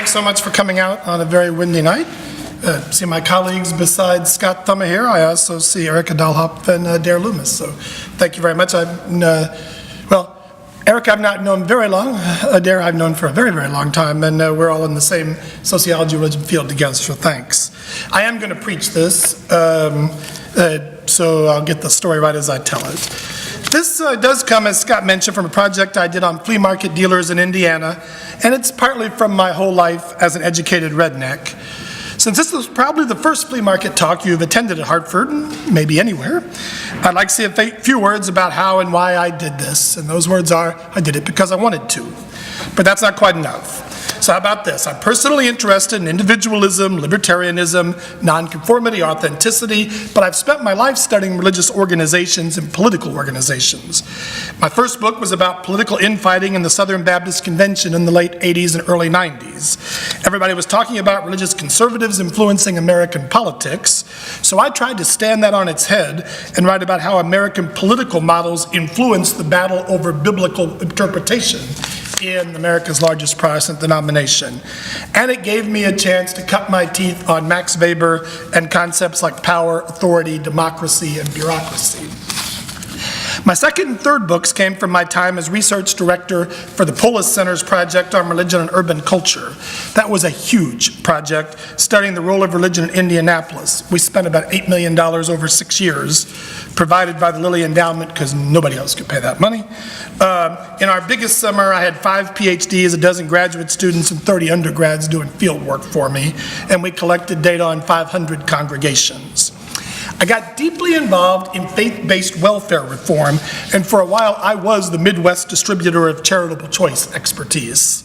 thanks so much for coming out on a very windy night. See my colleagues besides Scott Thumma here. I also see Erica Dahlhop and Dare Loomis. So thank you very much. Erica I've not known very long. Dare I've known for a very, very long time, and we're all in the same sociology religion field together, so thanks. I am going to preach this, so I'll get the story right as I tell it. This does come, as Scott mentioned, from a project I did on flea market dealers in Indiana, and it's partly from my whole life as an educated redneck. Since this was probably the first flea market talk you've attended at Hartford, and maybe anywhere, I'd like to say a few words about how and why I did this. And those words are, I did it because I wanted to. But that's not quite enough. So how about this? I'm personally interested in individualism, libertarianism, nonconformity, authenticity, but I've spent my life studying religious organizations and political organizations. My first book was about political infighting in the Southern Baptist Convention in the late 80s and early 90s. Everybody was talking about religious conservatives influencing American politics, so I tried to stand that on its head and write about how American political models influenced the battle over biblical interpretation in America's largest Protestant denomination. And it gave me a chance to cut my teeth on Max Weber and concepts like power, authority, democracy, and bureaucracy. My second and third books came from my time as research director for the Polis Center's project on religion and urban culture. That was a huge project, studying the role of religion in Indianapolis. We spent about $8 million over 6 years, provided by the Lilly Endowment because nobody else could pay that money. In our biggest summer, I had 5 PhDs, a dozen graduate students, and 30 undergrads doing field work for me, and we collected data on 500 congregations. I got deeply involved in faith-based welfare reform, and for a while I was the Midwest distributor of charitable choice expertise.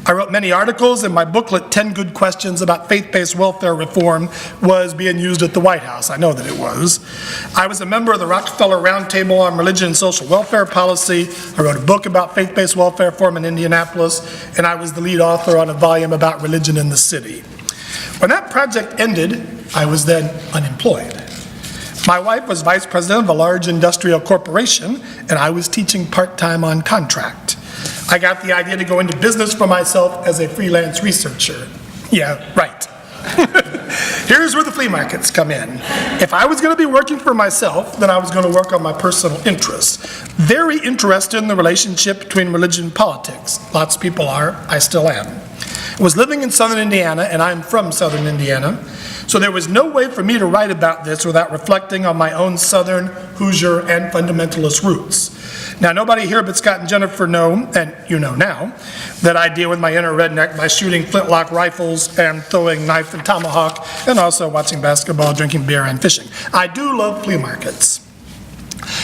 I wrote many articles, and my booklet, 10 Good Questions About Faith-Based Welfare Reform, was being used at the White House. I know that it was. I was a member of the Rockefeller Roundtable on Religion and Social Welfare Policy. I wrote a book about faith-based welfare reform in Indianapolis, and I was the lead author on a volume about religion in the city. When that project ended, I was then unemployed. My wife was vice president of a large industrial corporation, and I was teaching part-time on contract. I got the idea to go into business for myself as a freelance researcher. Yeah, right. Here's where the flea markets come in. If I was going to be working for myself, then I was going to work on my personal interests. Very interested in the relationship between religion and politics. Lots of people are. I still am. I was living in southern Indiana, and I'm from southern Indiana, so there was no way for me to write about this without reflecting on my own southern, Hoosier, and fundamentalist roots. Now, nobody here but Scott and Jennifer know, and you know now, that I deal with my inner redneck by shooting flintlock rifles and throwing knife and tomahawk, and also watching basketball, drinking beer, and fishing. I do love flea markets.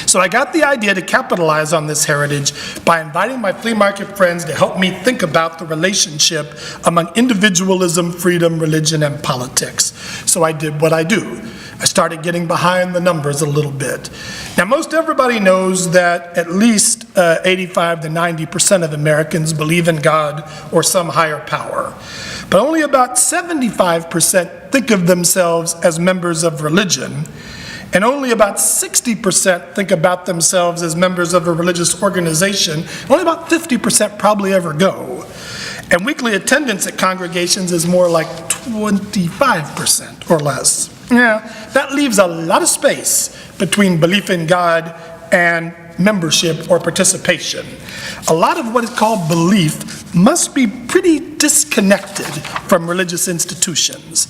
So I got the idea to capitalize on this heritage by inviting my flea market friends to help me think about the relationship among individualism, freedom, religion, and politics. So I did what I do. I started getting behind the numbers a little bit. Now, most everybody knows that at least 85 to 90% of Americans believe in God or some higher power. But only about 75% think of themselves as members of religion, and only about 60% think about themselves as members of a religious organization. Only about 50% probably ever go. And weekly attendance at congregations is more like 25% or less. Yeah, that leaves a lot of space between belief in God and membership or participation. A lot of what is called belief must be pretty disconnected from religious institutions.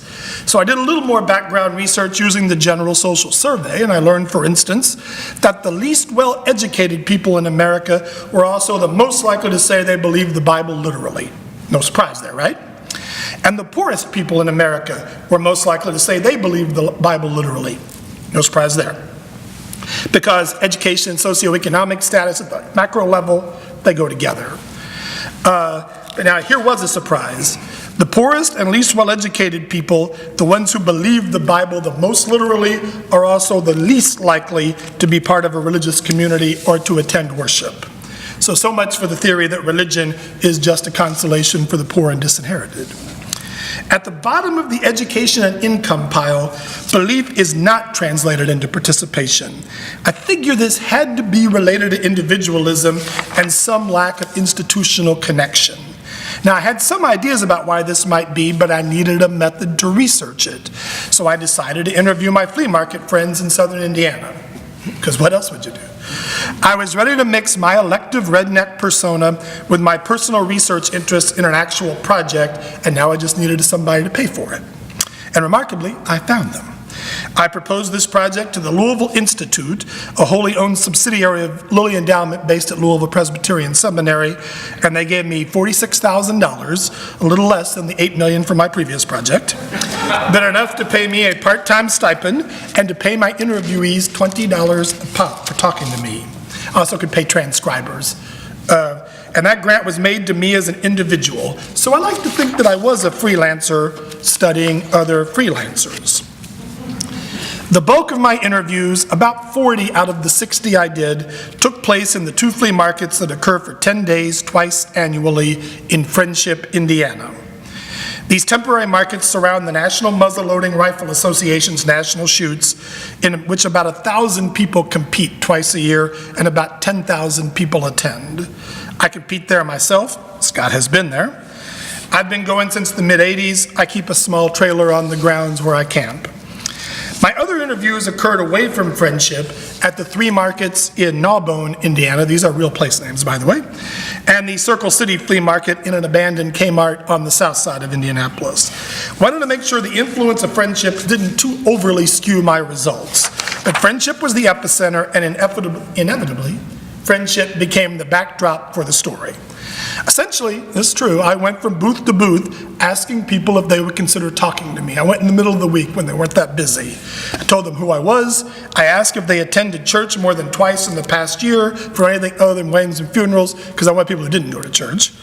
So I did a little more background research using the General Social Survey, and I learned, for instance, that the least well-educated people in America were also the most likely to say they believe the Bible literally. No surprise there, right? And the poorest people in America were most likely to say they believe the Bible literally. No surprise there. Because education and socioeconomic status at the macro level, they go together. Now, here was a surprise. The poorest and least well-educated people, the ones who believe the Bible the most literally, are also the least likely to be part of a religious community or to attend worship. So much for the theory that religion is just a consolation for the poor and disinherited. At the bottom of the education and income pile, belief is not translated into participation. I figure this had to be related to individualism and some lack of institutional connection. Now, I had some ideas about why this might be, but I needed a method to research it. So I decided to interview my flea market friends in southern Indiana, because what else would you do? I was ready to mix my elective redneck persona with my personal research interest in an actual project, and now I just needed somebody to pay for it. And remarkably, I found them. I proposed this project to the Louisville Institute, a wholly owned subsidiary of Lilly Endowment based at Louisville Presbyterian Seminary, and they gave me $46,000, a little less than the $8 million for my previous project, but enough to pay me a part-time stipend and to pay my interviewees $20 a pop for talking to me. I also could pay transcribers. And that grant was made to me as an individual, so I like to think that I was a freelancer studying other freelancers. The bulk of my interviews, about 40 out of the 60 I did, took place in the 2 flea markets that occur for 10 days twice annually in Friendship, Indiana. These temporary markets surround the National Muzzle-Loading Rifle Association's national shoots, in which about 1,000 people compete twice a year and about 10,000 people attend. I compete there myself. Scott has been there. I've been going since the mid-'80s. I keep a small trailer on the grounds where I camp. My other interviews occurred away from Friendship at the 3 markets in Gnawbone, Indiana. These are real place names, by the way. And the Circle City Flea Market in an abandoned Kmart on the south side of Indianapolis. Wanted to make sure the influence of Friendship didn't too overly skew my results. But Friendship was the epicenter, and inevitably, Friendship became the backdrop for the story. Essentially, this is true, I went from booth to booth asking people if they would consider talking to me. I went in the middle of the week when they weren't that busy. I told them who I was. I asked if they attended church more than twice in the past year for anything other than weddings and funerals, because I want people who didn't go to church.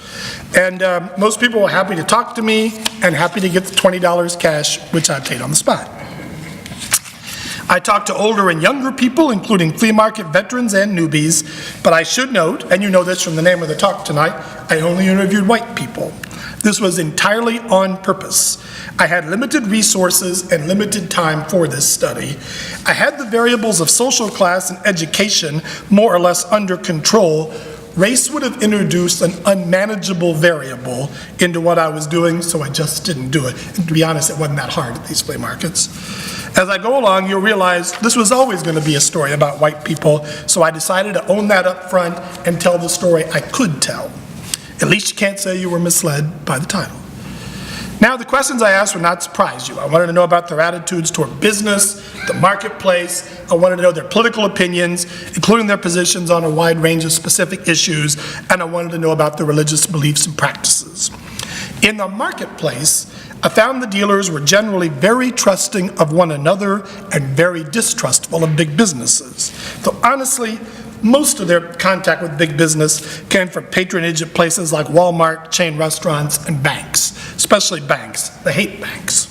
And most people were happy to talk to me and happy to get the $20 cash, which I paid on the spot. I talked to older and younger people, including flea market veterans and newbies, but I should note, and you know this from the name of the talk tonight, I only interviewed white people. This was entirely on purpose. I had limited resources and limited time for this study. I had the variables of social class and education more or less under control. Race would have introduced an unmanageable variable into what I was doing, so I just didn't do it. And to be honest, it wasn't that hard at these flea markets. As I go along, you'll realize this was always going to be a story about white people, so I decided to own that up front and tell the story I could tell. At least you can't say you were misled by the title. Now, the questions I asked would not surprise you. I wanted to know about their attitudes toward business, the marketplace. I wanted to know their political opinions, including their positions on a wide range of specific issues, and I wanted to know about their religious beliefs and practices. In the marketplace, I found the dealers were generally very trusting of one another and very distrustful of big businesses. Though honestly, most of their contact with big business came from patronage at places like Walmart, chain restaurants, and banks, especially banks. They hate banks.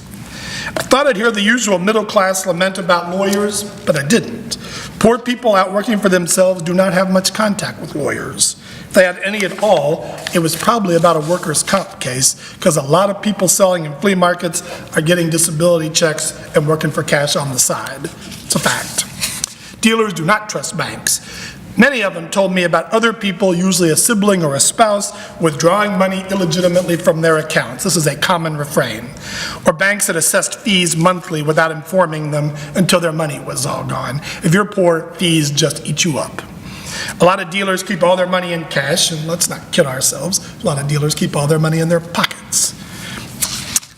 I thought I'd hear the usual middle-class lament about lawyers, but I didn't. Poor people out working for themselves do not have much contact with lawyers. If they had any at all, it was probably about a workers' comp case, because a lot of people selling in flea markets are getting disability checks and working for cash on the side. It's a fact. Dealers do not trust banks. Many of them told me about other people, usually a sibling or a spouse, withdrawing money illegitimately from their accounts. This is a common refrain. Or banks that assessed fees monthly without informing them until their money was all gone. If you're poor, fees just eat you up. A lot of dealers keep all their money in cash, and let's not kid ourselves, a lot of dealers keep all their money in their pockets.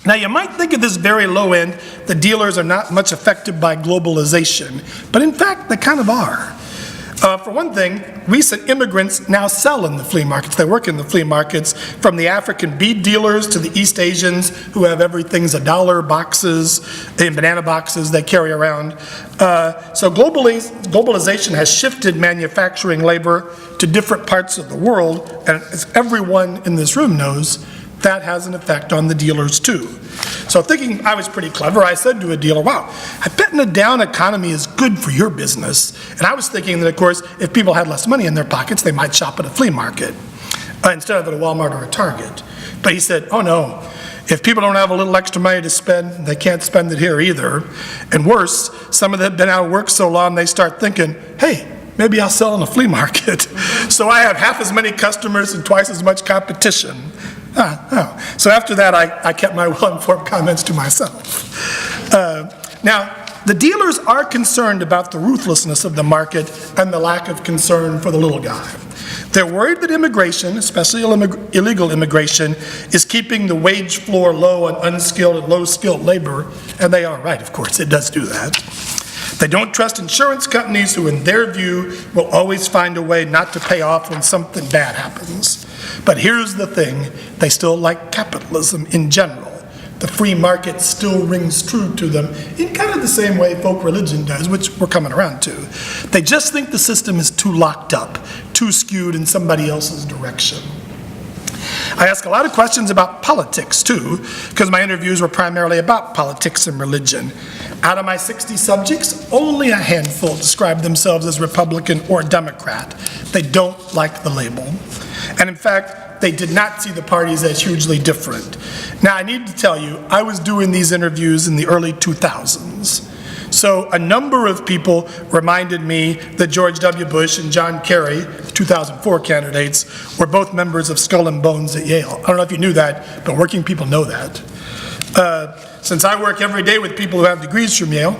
Now, you might think at this very low end, the dealers are not much affected by globalization, but in fact, they kind of are. For one thing, recent immigrants now sell in the flea markets. They work in the flea markets, from the African bead dealers to the East Asians who have everything's $1 boxes and banana boxes they carry around. So globalization has shifted manufacturing labor to different parts of the world, and as everyone in this room knows, that has an effect on the dealers too. So thinking I was pretty clever, I said to a dealer, wow, I bet in a down economy is good for your business. And I was thinking that, of course, if people had less money in their pockets, they might shop at a flea market instead of at a Walmart or a Target. But he said, oh no, if people don't have a little extra money to spend, they can't spend it here either. And worse, some of them have been out of work so long, they start thinking, hey, maybe I'll sell in a flea market. So I have half as many customers and twice as much competition. So after that, I kept my well-informed comments to myself. Now, the dealers are concerned about the ruthlessness of the market and the lack of concern for the little guy. They're worried that immigration, especially illegal immigration, is keeping the wage floor low on unskilled and low-skilled labor, and they are right, of course, it does do that. They don't trust insurance companies who, in their view, will always find a way not to pay off when something bad happens. But here's the thing, they still like capitalism in general. The free market still rings true to them in kind of the same way folk religion does, which we're coming around to. They just think the system is too locked up, too skewed in somebody else's direction. I ask a lot of questions about politics too, because my interviews were primarily about politics and religion. Out of my 60 subjects, only a handful describe themselves as Republican or Democrat. They don't like the label. And in fact, they did not see the parties as hugely different. Now, I need to tell you, I was doing these interviews in the early 2000s. So a number of people reminded me that George W. Bush and John Kerry, 2004 candidates, were both members of Skull and Bones at Yale. I don't know if you knew that, but working people know that. Since I work every day with people who have degrees from Yale,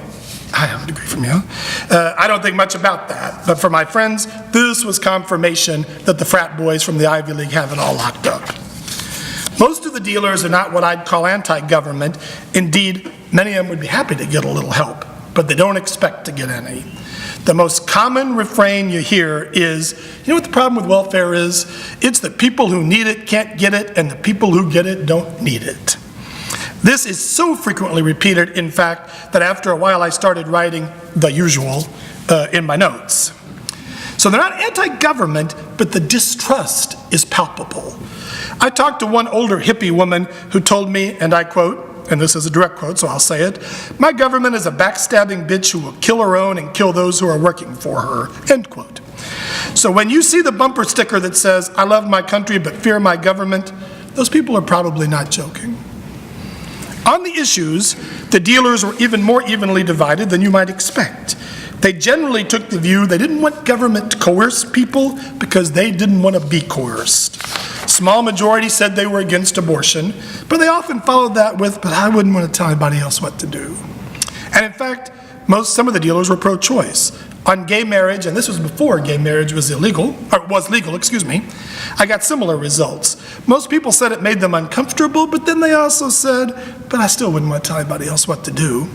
I have a degree from Yale, I don't think much about that. But for my friends, this was confirmation that the frat boys from the Ivy League have it all locked up. Most of the dealers are not what I'd call anti-government. Indeed, many of them would be happy to get a little help, but they don't expect to get any. The most common refrain you hear is, you know what the problem with welfare is? It's that people who need it can't get it, and the people who get it don't need it. This is so frequently repeated, in fact, that after a while I started writing the usual in my notes. So they're not anti-government, but the distrust is palpable. I talked to one older hippie woman who told me, and I quote, and this is a direct quote, so I'll say it, "My government is a backstabbing bitch who will kill her own and kill those who are working for her," end quote. So when you see the bumper sticker that says, "I love my country but fear my government," those people are probably not joking. On the issues, the dealers were even more evenly divided than you might expect. They generally took the view they didn't want government to coerce people because they didn't want to be coerced. Small majority said they were against abortion, but they often followed that with, "But I wouldn't want to tell anybody else what to do." And in fact, some of the dealers were pro-choice. On gay marriage, and this was before gay marriage was legal, I got similar results. Most people said it made them uncomfortable, but then they also said, "But I still wouldn't want to tell anybody else what to do."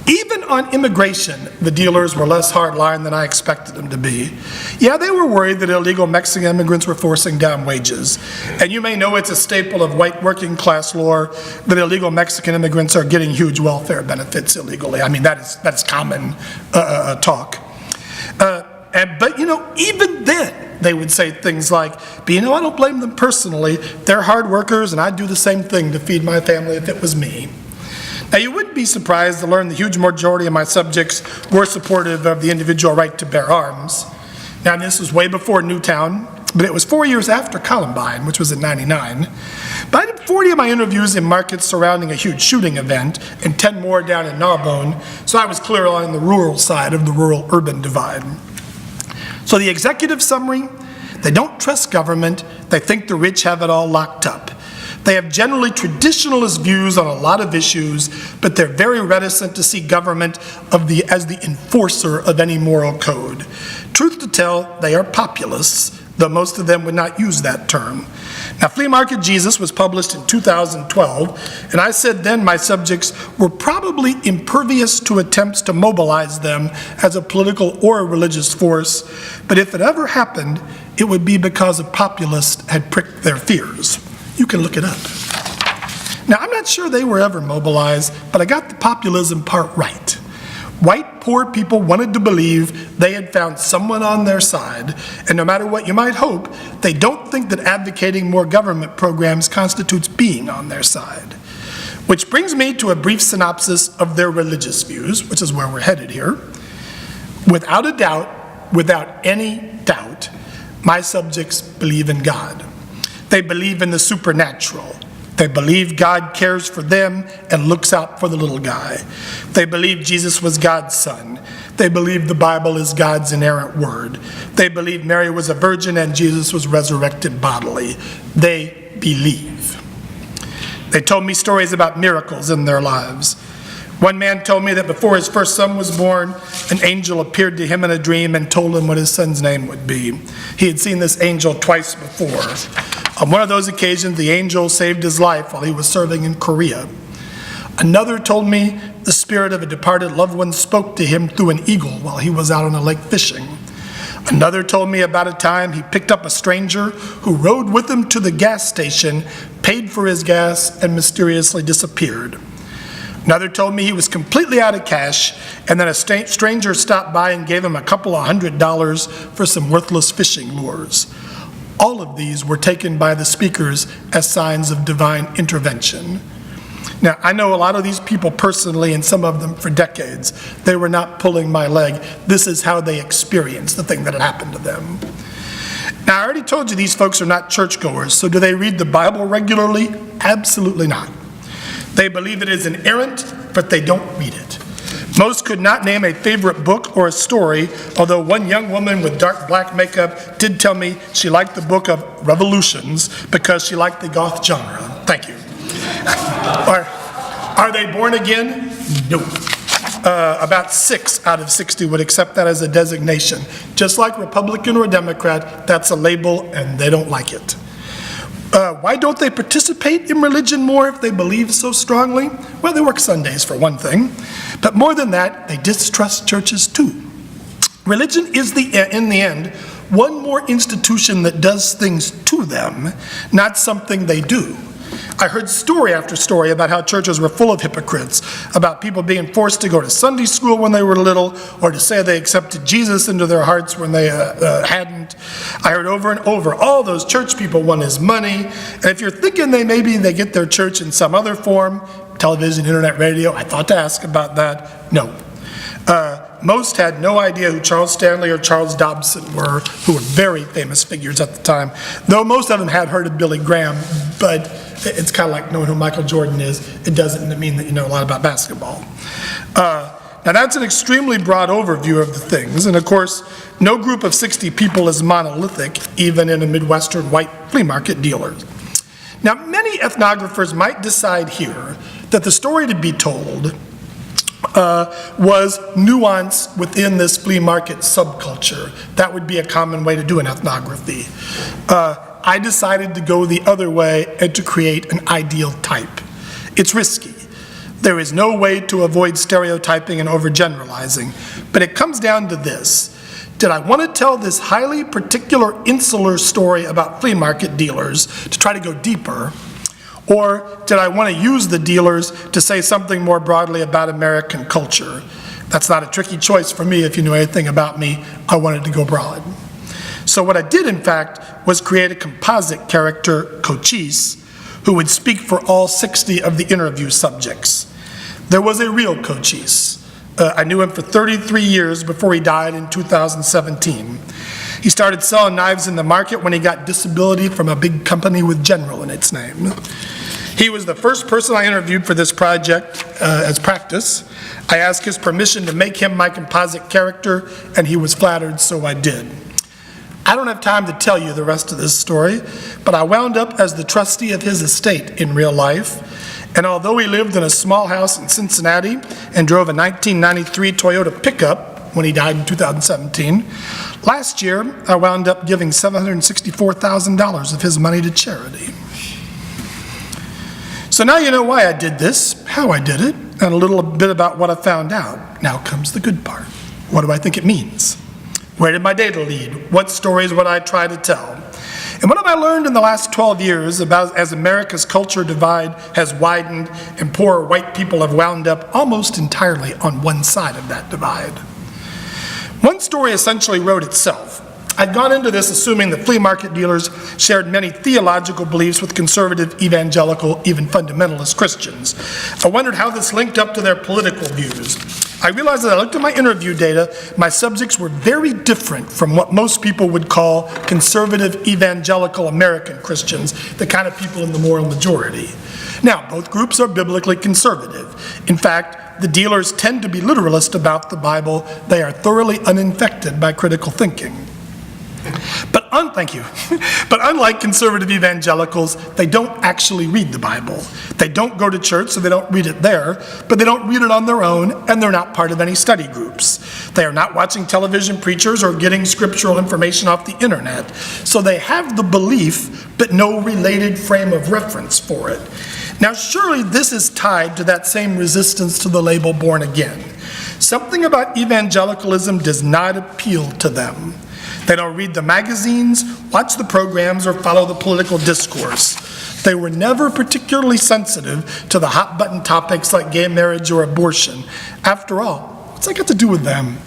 Even on immigration, the dealers were less hardline than I expected them to be. Yeah, they were worried that illegal Mexican immigrants were forcing down wages. And you may know it's a staple of white working class lore that illegal Mexican immigrants are getting huge welfare benefits illegally. I mean, that's common talk. But you know, even then, they would say things like, "But you know, I don't blame them personally. They're hard workers and I'd do the same thing to feed my family if it was me." Now, you wouldn't be surprised to learn the huge majority of my subjects were supportive of the individual right to bear arms. Now, this was way before Newtown, but it was 4 years after Columbine, which was in '99. But I did 40 of my interviews in markets surrounding a huge shooting event and 10 more down in Narbonne, so I was clear on the rural side of the rural-urban divide. So the executive summary, they don't trust government, they think the rich have it all locked up. They have generally traditionalist views on a lot of issues, but they're very reticent to see government as the enforcer of any moral code. Truth to tell, they are populists, though most of them would not use that term. Now, Flea Market Jesus was published in 2012, and I said then my subjects were probably impervious to attempts to mobilize them as a political or a religious force, but if it ever happened, it would be because a populist had pricked their fears. You can look it up. Now, I'm not sure they were ever mobilized, but I got the populism part right. White poor people wanted to believe they had found someone on their side, and no matter what you might hope, they don't think that advocating more government programs constitutes being on their side. Which brings me to a brief synopsis of their religious views, which is where we're headed here. Without a doubt, without any doubt, my subjects believe in God. They believe in the supernatural. They believe God cares for them and looks out for the little guy. They believe Jesus was God's son. They believe the Bible is God's inerrant word. They believe Mary was a virgin and Jesus was resurrected bodily. They believe. They told me stories about miracles in their lives. One man told me that before his first son was born, an angel appeared to him in a dream and told him what his son's name would be. He had seen this angel twice before. On one of those occasions, the angel saved his life while he was serving in Korea. Another told me the spirit of a departed loved one spoke to him through an eagle while he was out on a lake fishing. Another told me about a time he picked up a stranger who rode with him to the gas station, paid for his gas, and mysteriously disappeared. Another told me he was completely out of cash, and then a stranger stopped by and gave him a couple of $100 for some worthless fishing lures. All of these were taken by the speakers as signs of divine intervention. Now, I know a lot of these people personally, and some of them for decades. They were not pulling my leg. This is how they experienced the thing that had happened to them. Now, I already told you these folks are not churchgoers, so do they read the Bible regularly? Absolutely not. They believe it is inerrant, but they don't read it. Most could not name a favorite book or a story, although one young woman with dark black makeup did tell me she liked the book of Revolutions because she liked the goth genre. Thank you. Are they born again? No. About 6 out of 60 would accept that as a designation. Just like Republican or Democrat, that's a label and they don't like it. Why don't they participate in religion more if they believe so strongly? Well, they work Sundays for one thing, but more than that, they distrust churches too. Religion is, in the end, one more institution that does things to them, not something they do. I heard story after story about how churches were full of hypocrites, about people being forced to go to Sunday school when they were little, or to say they accepted Jesus into their hearts when they hadn't. I heard over and over, all those church people want is money, and if you're thinking maybe they get their church in some other form, television, internet, radio, I thought to ask about that. No. Most had no idea who Charles Stanley or Charles Dobson were, who were very famous figures at the time, though most of them had heard of Billy Graham, but it's kind of like knowing who Michael Jordan is. It doesn't mean that you know a lot about basketball. Now that's an extremely broad overview of the things, and of course, no group of 60 people is monolithic, even in a Midwestern white flea market dealer. Now, many ethnographers might decide here that the story to be told was nuance within this flea market subculture. That would be a common way to do an ethnography. I decided to go the other way and to create an ideal type. It's risky. There is no way to avoid stereotyping and overgeneralizing, but it comes down to this. Did I want to tell this highly particular insular story about flea market dealers to try to go deeper, or did I want to use the dealers to say something more broadly about American culture? That's not a tricky choice for me if you know anything about me. I wanted to go broad. So what I did, in fact, was create a composite character, Cochise, who would speak for all 60 of the interview subjects. There was a real Cochise. I knew him for 33 years before he died in 2017. He started selling knives in the market when he got disability from a big company with General in its name. He was the first person I interviewed for this project as practice. I asked his permission to make him my composite character, and he was flattered, so I did. I don't have time to tell you the rest of this story, but I wound up as the trustee of his estate in real life, and although he lived in a small house in Cincinnati and drove a 1993 Toyota pickup when he died in 2017, last year I wound up giving $764,000 of his money to charity. So now you know why I did this, how I did it, and a little bit about what I found out. Now comes the good part. What do I think it means? Where did my data lead? What stories would I try to tell? And what have I learned in the last 12 years about as America's culture divide has widened and poor white people have wound up almost entirely on one side of that divide? One story essentially wrote itself. I'd gone into this assuming that flea market dealers shared many theological beliefs with conservative, evangelical, even fundamentalist Christians. I wondered how this linked up to their political views. I realized that I looked at my interview data, my subjects were very different from what most people would call conservative, evangelical American Christians, the kind of people in the moral majority. Now, both groups are biblically conservative. In fact, the dealers tend to be literalist about the Bible. They are thoroughly uninfected by critical thinking. Thank you. But unlike conservative evangelicals, they don't actually read the Bible. They don't go to church, so they don't read it there, but they don't read it on their own, and they're not part of any study groups. They are not watching television preachers or getting scriptural information off the internet. So they have the belief, but no related frame of reference for it. Now, surely this is tied to that same resistance to the label born again. Something about evangelicalism does not appeal to them. They don't read the magazines, watch the programs, or follow the political discourse. They were never particularly sensitive to the hot-button topics like gay marriage or abortion. After all, what's that got to do with them?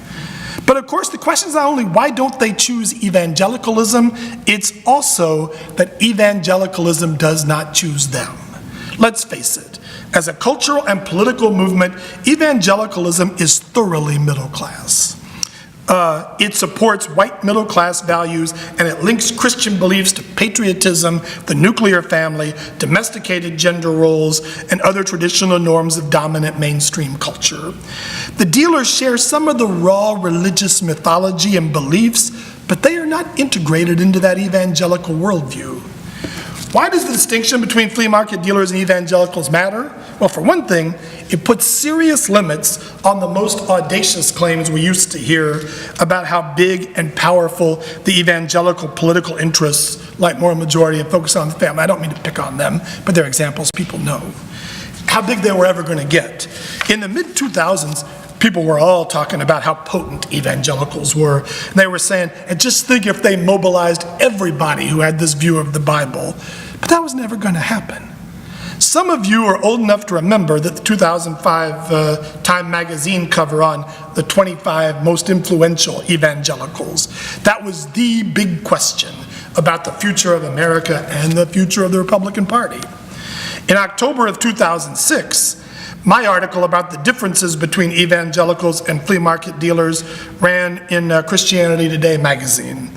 But of course, the question is not only why don't they choose evangelicalism, it's also that evangelicalism does not choose them. Let's face it, as a cultural and political movement, evangelicalism is thoroughly middle class. It supports white middle class values, and it links Christian beliefs to patriotism, the nuclear family, domesticated gender roles, and other traditional norms of dominant mainstream culture. The dealers share some of the raw religious mythology and beliefs, but they are not integrated into that evangelical worldview. Why does the distinction between flea market dealers and evangelicals matter? Well, for one thing, it puts serious limits on the most audacious claims we used to hear about how big and powerful the evangelical political interests, like moral majority and focus on the family, I don't mean to pick on them, but they're examples people know, how big they were ever going to get. In the mid-2000s, people were all talking about how potent evangelicals were. And they were saying, and just think if they mobilized everybody who had this view of the Bible. But that was never going to happen. Some of you are old enough to remember that the 2005 Time magazine cover on the 25 most influential evangelicals. That was the big question about the future of America and the future of the Republican Party. In October of 2006, my article about the differences between evangelicals and flea market dealers ran in Christianity Today magazine.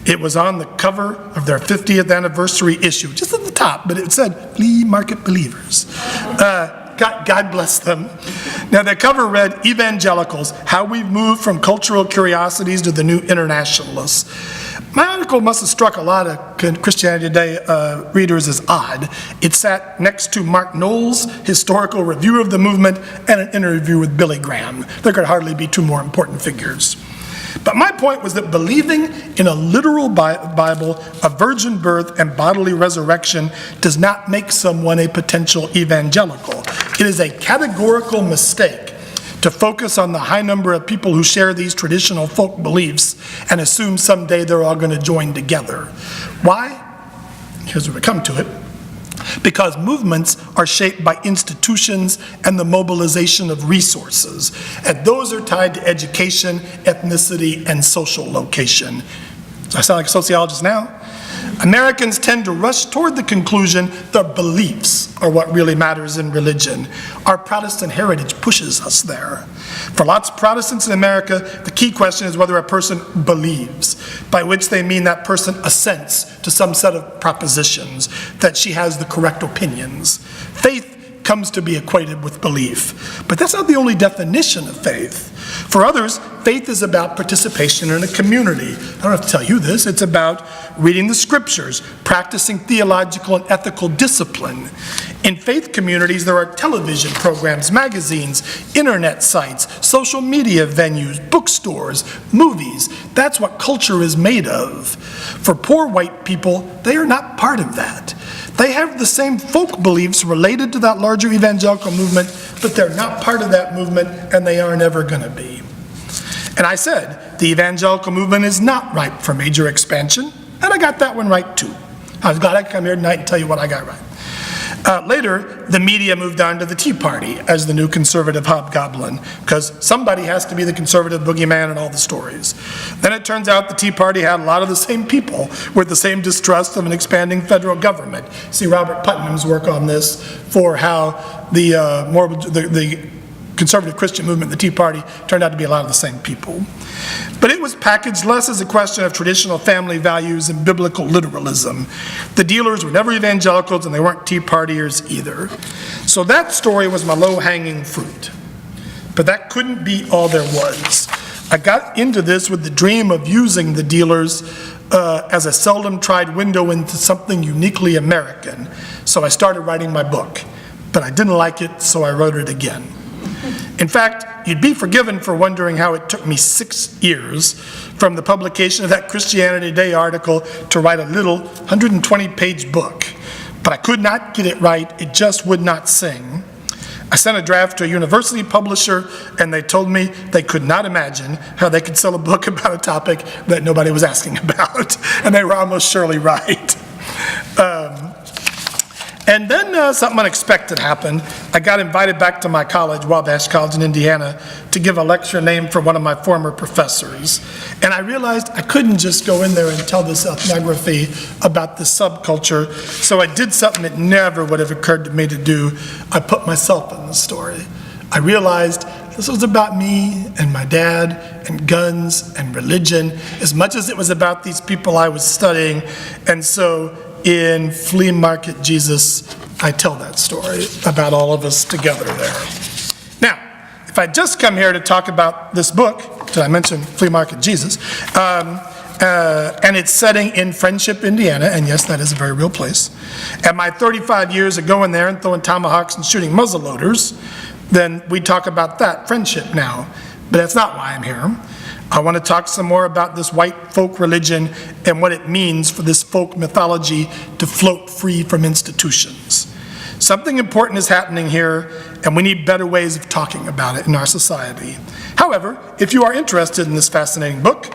It was on the cover of their 50th anniversary issue, just at the top, but it said, Flea Market Believers. God bless them. Now, the cover read, Evangelicals, How We've Moved from Cultural Curiosities to the New Internationalists. My article must have struck a lot of Christianity Today readers as odd. It sat next to Mark Knowles' historical review of the movement and an interview with Billy Graham. There could hardly be two more important figures. But my point was that believing in a literal Bible, a virgin birth, and bodily resurrection does not make someone a potential evangelical. It is a categorical mistake to focus on the high number of people who share these traditional folk beliefs and assume someday they're all going to join together. Why? Here's where we come to it. Because movements are shaped by institutions and the mobilization of resources, and those are tied to education, ethnicity, and social location. Do I sound like a sociologist now? Americans tend to rush toward the conclusion that beliefs are what really matters in religion. Our Protestant heritage pushes us there. For lots of Protestants in America, the key question is whether a person believes, by which they mean that person assents to some set of propositions, that she has the correct opinions. Faith comes to be equated with belief. But that's not the only definition of faith. For others, faith is about participation in a community. I don't have to tell you this. It's about reading the scriptures, practicing theological and ethical discipline. In faith communities, there are television programs, magazines, internet sites, social media venues, bookstores, movies. That's what culture is made of. For poor white people, they are not part of that. They have the same folk beliefs related to that larger evangelical movement, but they're not part of that movement, and they are never going to be. And I said, the evangelical movement is not ripe for major expansion, and I got that one right too. I was glad I could come here tonight and tell you what I got right. Later, the media moved on to the Tea Party as the new conservative hobgoblin, because somebody has to be the conservative boogeyman in all the stories. Then it turns out the Tea Party had a lot of the same people with the same distrust of an expanding federal government. See Robert Putnam's work on this for how the conservative Christian movement, the Tea Party, turned out to be a lot of the same people. But it was packaged less as a question of traditional family values and biblical literalism. The dealers were never evangelicals, and they weren't Tea Partiers either. So that story was my low-hanging fruit. But that couldn't be all there was. I got into this with the dream of using the dealers as a seldom tried window into something uniquely American. So I started writing my book, but I didn't like it, so I wrote it again. In fact, you'd be forgiven for wondering how it took me 6 years from the publication of that Christianity Today article to write a little 120-page book. But I could not get it right, it just would not sing. I sent a draft to a university publisher, and they told me they could not imagine how they could sell a book about a topic that nobody was asking about, and they were almost surely right. And then something unexpected happened. I got invited back to my college, Wabash College in Indiana, to give a lecture named for one of my former professors. And I realized I couldn't just go in there and tell this ethnography about the subculture, so I did something that never would have occurred to me to do. I put myself in the story. I realized this was about me and my dad and guns and religion, as much as it was about these people I was studying. And so in Flea Market Jesus, I tell that story about all of us together there. Now, if I just come here to talk about this book, did I mention Flea Market Jesus, and its setting in Friendship, Indiana, and yes, that is a very real place, and my 35 years of going there and throwing tomahawks and shooting muzzle loaders, then we talk about that, friendship now. But that's not why I'm here. I want to talk some more about this white folk religion and what it means for this folk mythology to float free from institutions. Something important is happening here, and we need better ways of talking about it in our society. However, if you are interested in this fascinating book,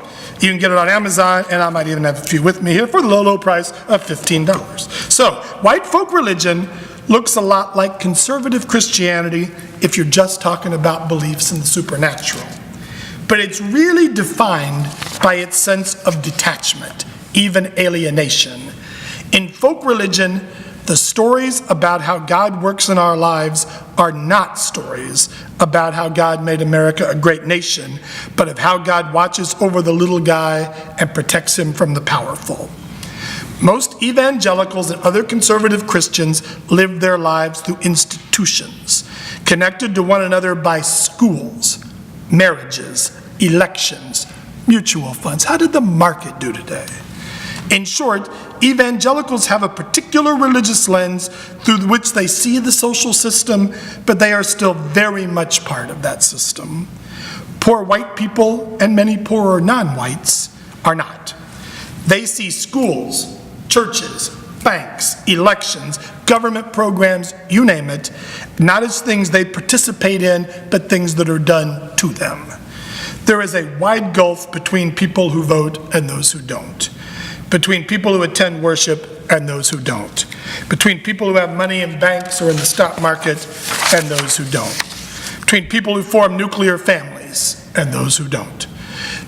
you can get it on Amazon, and I might even have a few with me here for the low, low price of $15. So, white folk religion looks a lot like conservative Christianity if you're just talking about beliefs in the supernatural. But it's really defined by its sense of detachment, even alienation. In folk religion, the stories about how God works in our lives are not stories about how God made America a great nation, but of how God watches over the little guy and protects him from the powerful. Most evangelicals and other conservative Christians live their lives through institutions, connected to one another by schools, marriages, elections, mutual funds. How did the market do today? In short, evangelicals have a particular religious lens through which they see the social system, but they are still very much part of that system. Poor white people and many poorer non-whites are not. They see schools, churches, banks, elections, government programs, you name it, not as things they participate in, but things that are done to them. There is a wide gulf between people who vote and those who don't, between people who attend worship and those who don't, between people who have money in banks or in the stock market and those who don't, between people who form nuclear families and those who don't.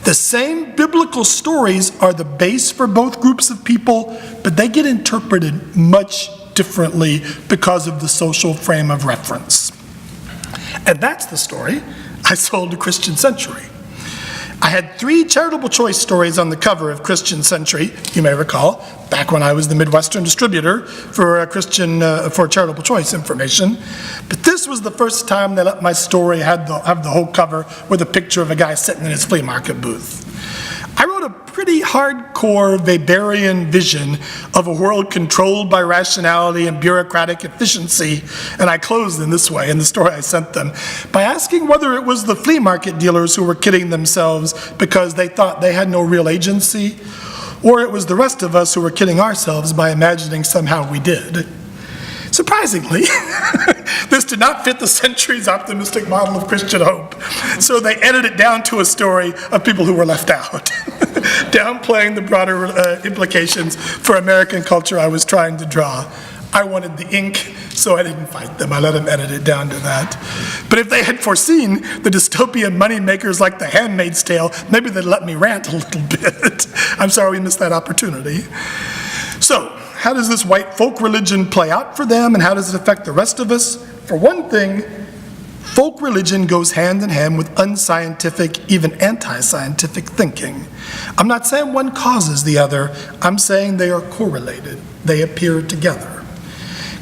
The same biblical stories are the base for both groups of people, but they get interpreted much differently because of the social frame of reference. And that's the story I sold to Christian Century. I had 3 charitable choice stories on the cover of Christian Century, you may recall, back when I was the Midwestern distributor for for charitable choice information. But this was the first time they let my story have the whole cover with a picture of a guy sitting in his flea market booth. I wrote a pretty hardcore Weberian vision of a world controlled by rationality and bureaucratic efficiency, and I closed in this way in the story I sent them, by asking whether it was the flea market dealers who were kidding themselves because they thought they had no real agency, or it was the rest of us who were kidding ourselves by imagining somehow we did. Surprisingly, this did not fit the Century's optimistic model of Christian hope, so they edited it down to a story of people who were left out, downplaying the broader implications for American culture I was trying to draw. I wanted the ink, so I didn't fight them. I let them edit it down to that. But if they had foreseen the dystopian moneymakers like The Handmaid's Tale, maybe they'd let me rant a little bit. I'm sorry we missed that opportunity. So, how does this white folk religion play out for them, and how does it affect the rest of us? For one thing, folk religion goes hand in hand with unscientific, even anti-scientific thinking. I'm not saying one causes the other, I'm saying they are correlated. They appear together.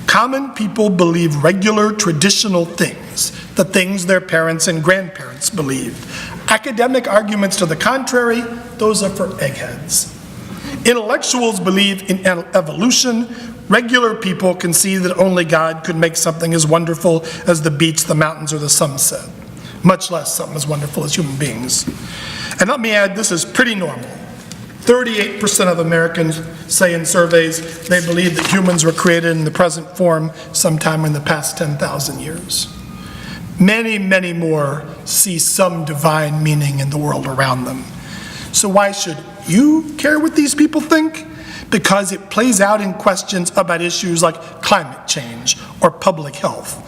Common people believe regular, traditional things, the things their parents and grandparents believed. Academic arguments to the contrary, those are for eggheads. Intellectuals believe in evolution. Regular people can see that only God could make something as wonderful as the beach, the mountains, or the sunset, much less something as wonderful as human beings. And let me add, this is pretty normal. 38% of Americans say in surveys they believe that humans were created in the present form sometime in the past 10,000 years. Many, many more see some divine meaning in the world around them. So why should you care what these people think? Because it plays out in questions about issues like climate change or public health.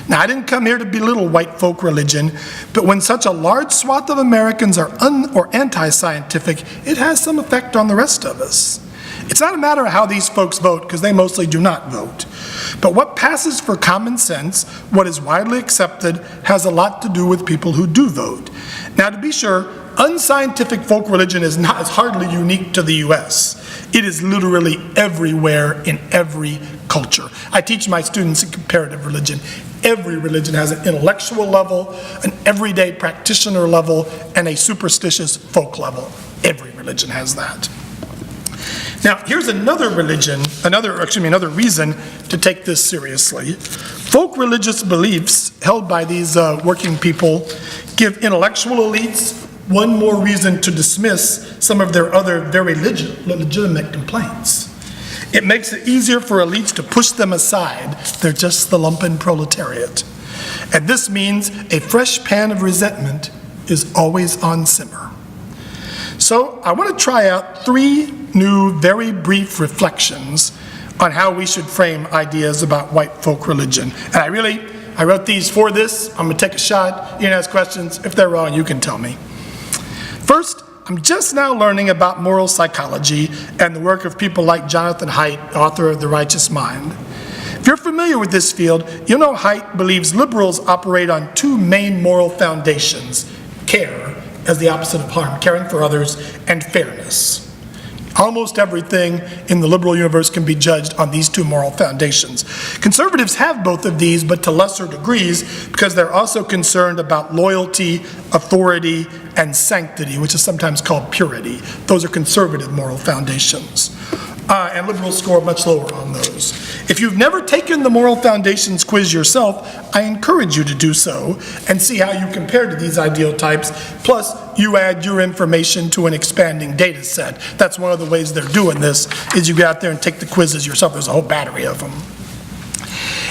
Now, I didn't come here to belittle white folk religion, but when such a large swath of Americans are or anti-scientific, it has some effect on the rest of us. It's not a matter of how these folks vote, because they mostly do not vote. But what passes for common sense, what is widely accepted, has a lot to do with people who do vote. Now, to be sure, unscientific folk religion is hardly unique to the U.S. It is literally everywhere in every culture. I teach my students in comparative religion. Every religion has an intellectual level, an everyday practitioner level, and a superstitious folk level. Every religion has that. Now, here's another religion, another reason to take this seriously. Folk religious beliefs held by these working people give intellectual elites one more reason to dismiss some of their other very legitimate complaints. It makes it easier for elites to push them aside. They're just the lumpen proletariat. And this means a fresh pan of resentment is always on simmer. So I want to try out 3 new, very brief reflections on how we should frame ideas about white folk religion. And I wrote these for this. I'm going to take a shot. You can ask questions. If they're wrong, you can tell me. First, I'm just now learning about moral psychology and the work of people like Jonathan Haidt, author of The Righteous Mind. If you're familiar with this field, you know Haidt believes liberals operate on 2 main moral foundations: care, as the opposite of harm, caring for others, and fairness. Almost everything in the liberal universe can be judged on these 2 moral foundations. Conservatives have both of these, but to lesser degrees, because they're also concerned about loyalty, authority, and sanctity, which is sometimes called purity. Those are conservative moral foundations. And liberals score much lower on those. If you've never taken the moral foundations quiz yourself, I encourage you to do so and see how you compare to these ideal types. Plus, you add your information to an expanding data set. That's one of the ways they're doing this, is you get out there and take the quizzes yourself. There's a whole battery of them.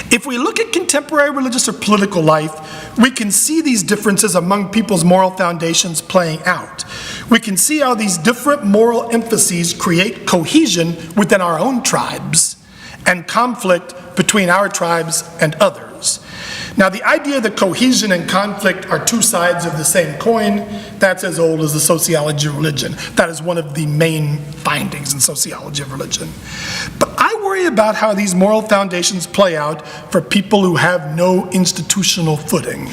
If we look at contemporary religious or political life, we can see these differences among people's moral foundations playing out. We can see how these different moral emphases create cohesion within our own tribes and conflict between our tribes and others. Now, the idea that cohesion and conflict are 2 sides of the same coin, that's as old as the sociology of religion. That is one of the main findings in sociology of religion. But I worry about how these moral foundations play out for people who have no institutional footing.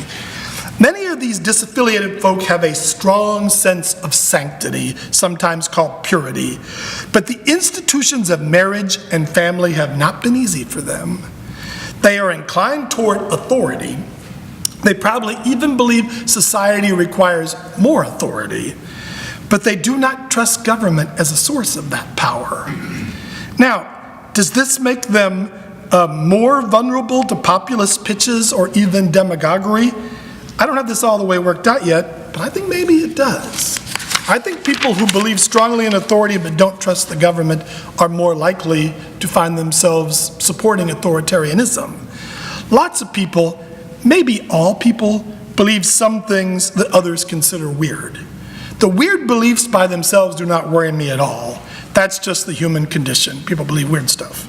Many of these disaffiliated folk have a strong sense of sanctity, sometimes called purity, but the institutions of marriage and family have not been easy for them. They are inclined toward authority. They probably even believe society requires more authority, but they do not trust government as a source of that power. Now, does this make them more vulnerable to populist pitches or even demagoguery? I don't have this all the way worked out yet, but I think maybe it does. I think people who believe strongly in authority but don't trust the government are more likely to find themselves supporting authoritarianism. Lots of people, maybe all people, believe some things that others consider weird. The weird beliefs by themselves do not worry me at all. That's just the human condition. People believe weird stuff.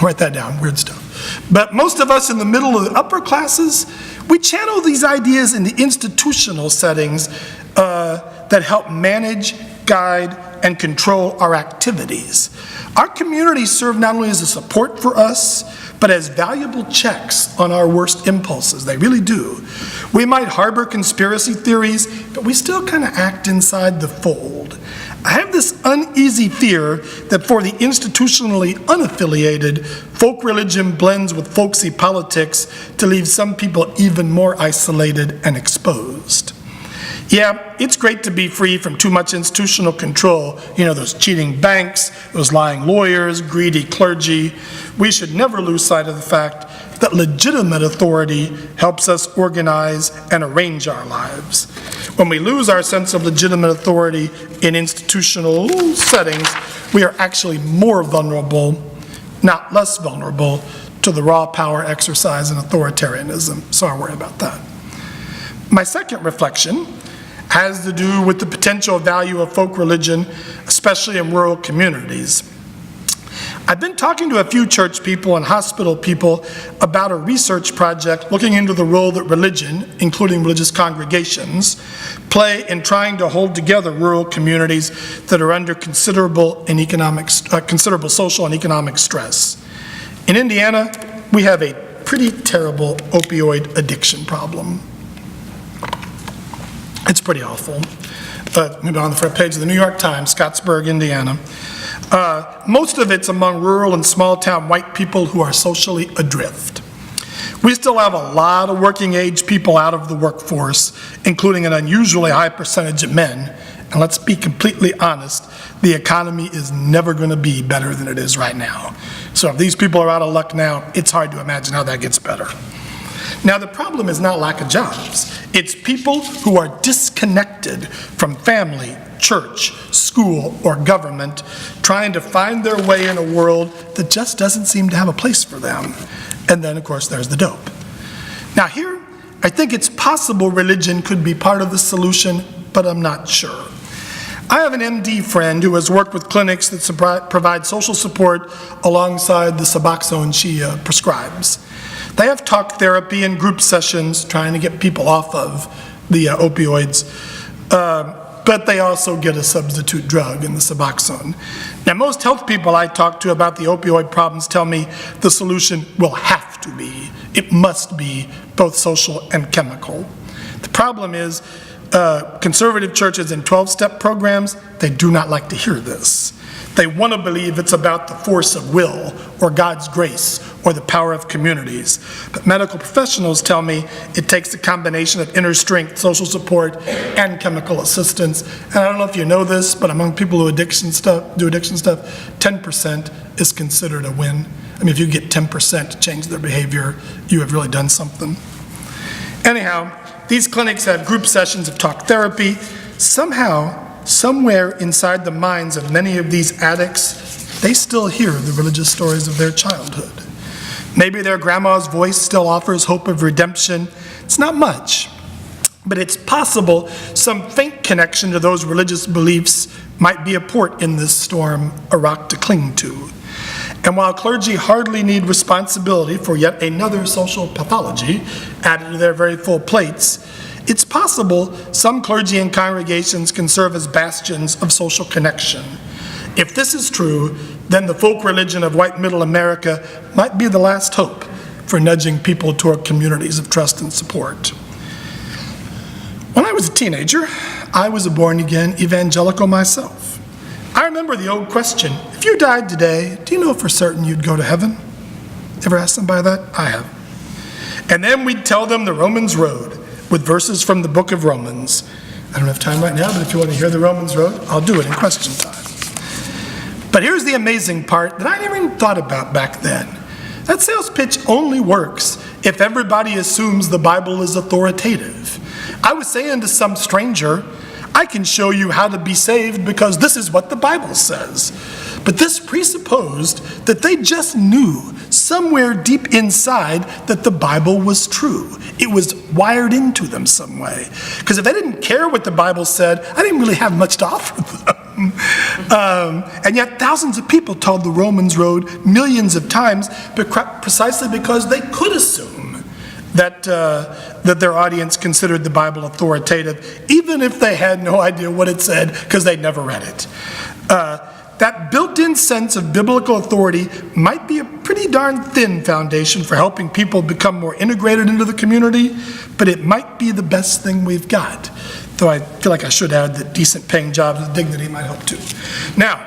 Write that down, weird stuff. But most of us in the middle of the upper classes, we channel these ideas into institutional settings that help manage, guide, and control our activities. Our communities serve not only as a support for us, but as valuable checks on our worst impulses. They really do. We might harbor conspiracy theories, but we still kind of act inside the fold. I have this uneasy fear that for the institutionally unaffiliated, folk religion blends with folksy politics to leave some people even more isolated and exposed. Yeah, it's great to be free from too much institutional control. You know, those cheating banks, those lying lawyers, greedy clergy. We should never lose sight of the fact that legitimate authority helps us organize and arrange our lives. When we lose our sense of legitimate authority in institutional settings, we are actually more vulnerable, not less vulnerable, to the raw power exercise and authoritarianism. So I worry about that. My second reflection has to do with the potential value of folk religion, especially in rural communities. I've been talking to a few church people and hospital people about a research project looking into the role that religion, including religious congregations, play in trying to hold together rural communities that are under considerable social and economic stress. In Indiana, we have a pretty terrible opioid addiction problem. It's pretty awful. Maybe on the front page of the New York Times, Scottsburg, Indiana. Most of it's among rural and small town white people who are socially adrift. We still have a lot of working age people out of the workforce, including an unusually high percentage of men. And let's be completely honest, the economy is never going to be better than it is right now. So if these people are out of luck now, it's hard to imagine how that gets better. Now, the problem is not lack of jobs. It's people who are disconnected from family, church, school, or government, trying to find their way in a world that just doesn't seem to have a place for them. And then, of course, there's the dope. Now here, I think it's possible religion could be part of the solution, but I'm not sure. I have an MD friend who has worked with clinics that provide social support alongside the Suboxone she prescribes. They have talk therapy and group sessions trying to get people off of the opioids, but they also get a substitute drug in the Suboxone. Now, most health people I talk to about the opioid problems tell me the solution will have to be, it must be, both social and chemical. The problem is, conservative churches in 12-step programs, they do not like to hear this. They want to believe it's about the force of will, or God's grace, or the power of communities. But medical professionals tell me it takes a combination of inner strength, social support, and chemical assistance. And I don't know if you know this, but among people who do addiction stuff, 10% is considered a win. I mean, if you get 10% to change their behavior, you have really done something. Anyhow, these clinics have group sessions of talk therapy. Somehow, somewhere inside the minds of many of these addicts, they still hear the religious stories of their childhood. Maybe their grandma's voice still offers hope of redemption. It's not much, but it's possible some faint connection to those religious beliefs might be a port in this storm, a rock to cling to. And while clergy hardly need responsibility for yet another social pathology added to their very full plates, it's possible some clergy and congregations can serve as bastions of social connection. If this is true, then the folk religion of white middle America might be the last hope for nudging people toward communities of trust and support. When I was a teenager, I was a born-again evangelical myself. I remember the old question, if you died today, do you know for certain you'd go to heaven? Ever asked somebody that? I have. And then we'd tell them the Romans Road with verses from the book of Romans. I don't have time right now, but if you want to hear the Romans Road, I'll do it in question time. But here's the amazing part that I never even thought about back then. That sales pitch only works if everybody assumes the Bible is authoritative. I was saying to some stranger, I can show you how to be saved because this is what the Bible says. But this presupposed that they just knew somewhere deep inside that the Bible was true. It was wired into them some way. Because if they didn't care what the Bible said, I didn't really have much to offer them. And yet thousands of people told the Romans Road millions of times precisely because they could assume that their audience considered the Bible authoritative, even if they had no idea what it said because they'd never read it. That built-in sense of biblical authority might be a pretty darn thin foundation for helping people become more integrated into the community, but it might be the best thing we've got. Though I feel like I should add that decent paying jobs with dignity might help too. Now,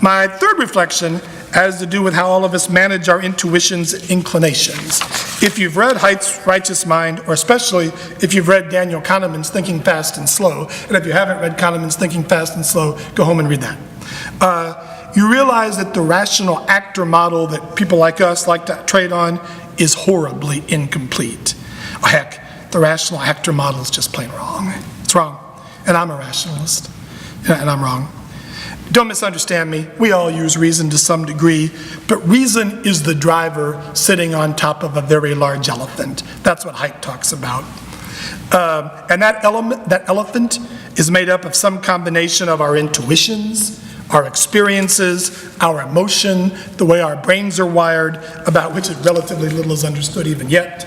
My third reflection has to do with how all of us manage our intuitions and inclinations. If you've read Haidt's Righteous Mind, or especially if you've read Daniel Kahneman's Thinking Fast and Slow, and if you haven't read Kahneman's Thinking Fast and Slow, go home and read that. You realize that the rational actor model that people like us like to trade on is horribly incomplete. Oh, heck, the rational actor model is just plain wrong. It's wrong. And I'm a rationalist, and I'm wrong. Don't misunderstand me. We all use reason to some degree, but reason is the driver sitting on top of a very large elephant. That's what Haidt talks about. And that elephant is made up of some combination of our intuitions, our experiences, our emotion, the way our brains are wired, about which relatively little is understood even yet.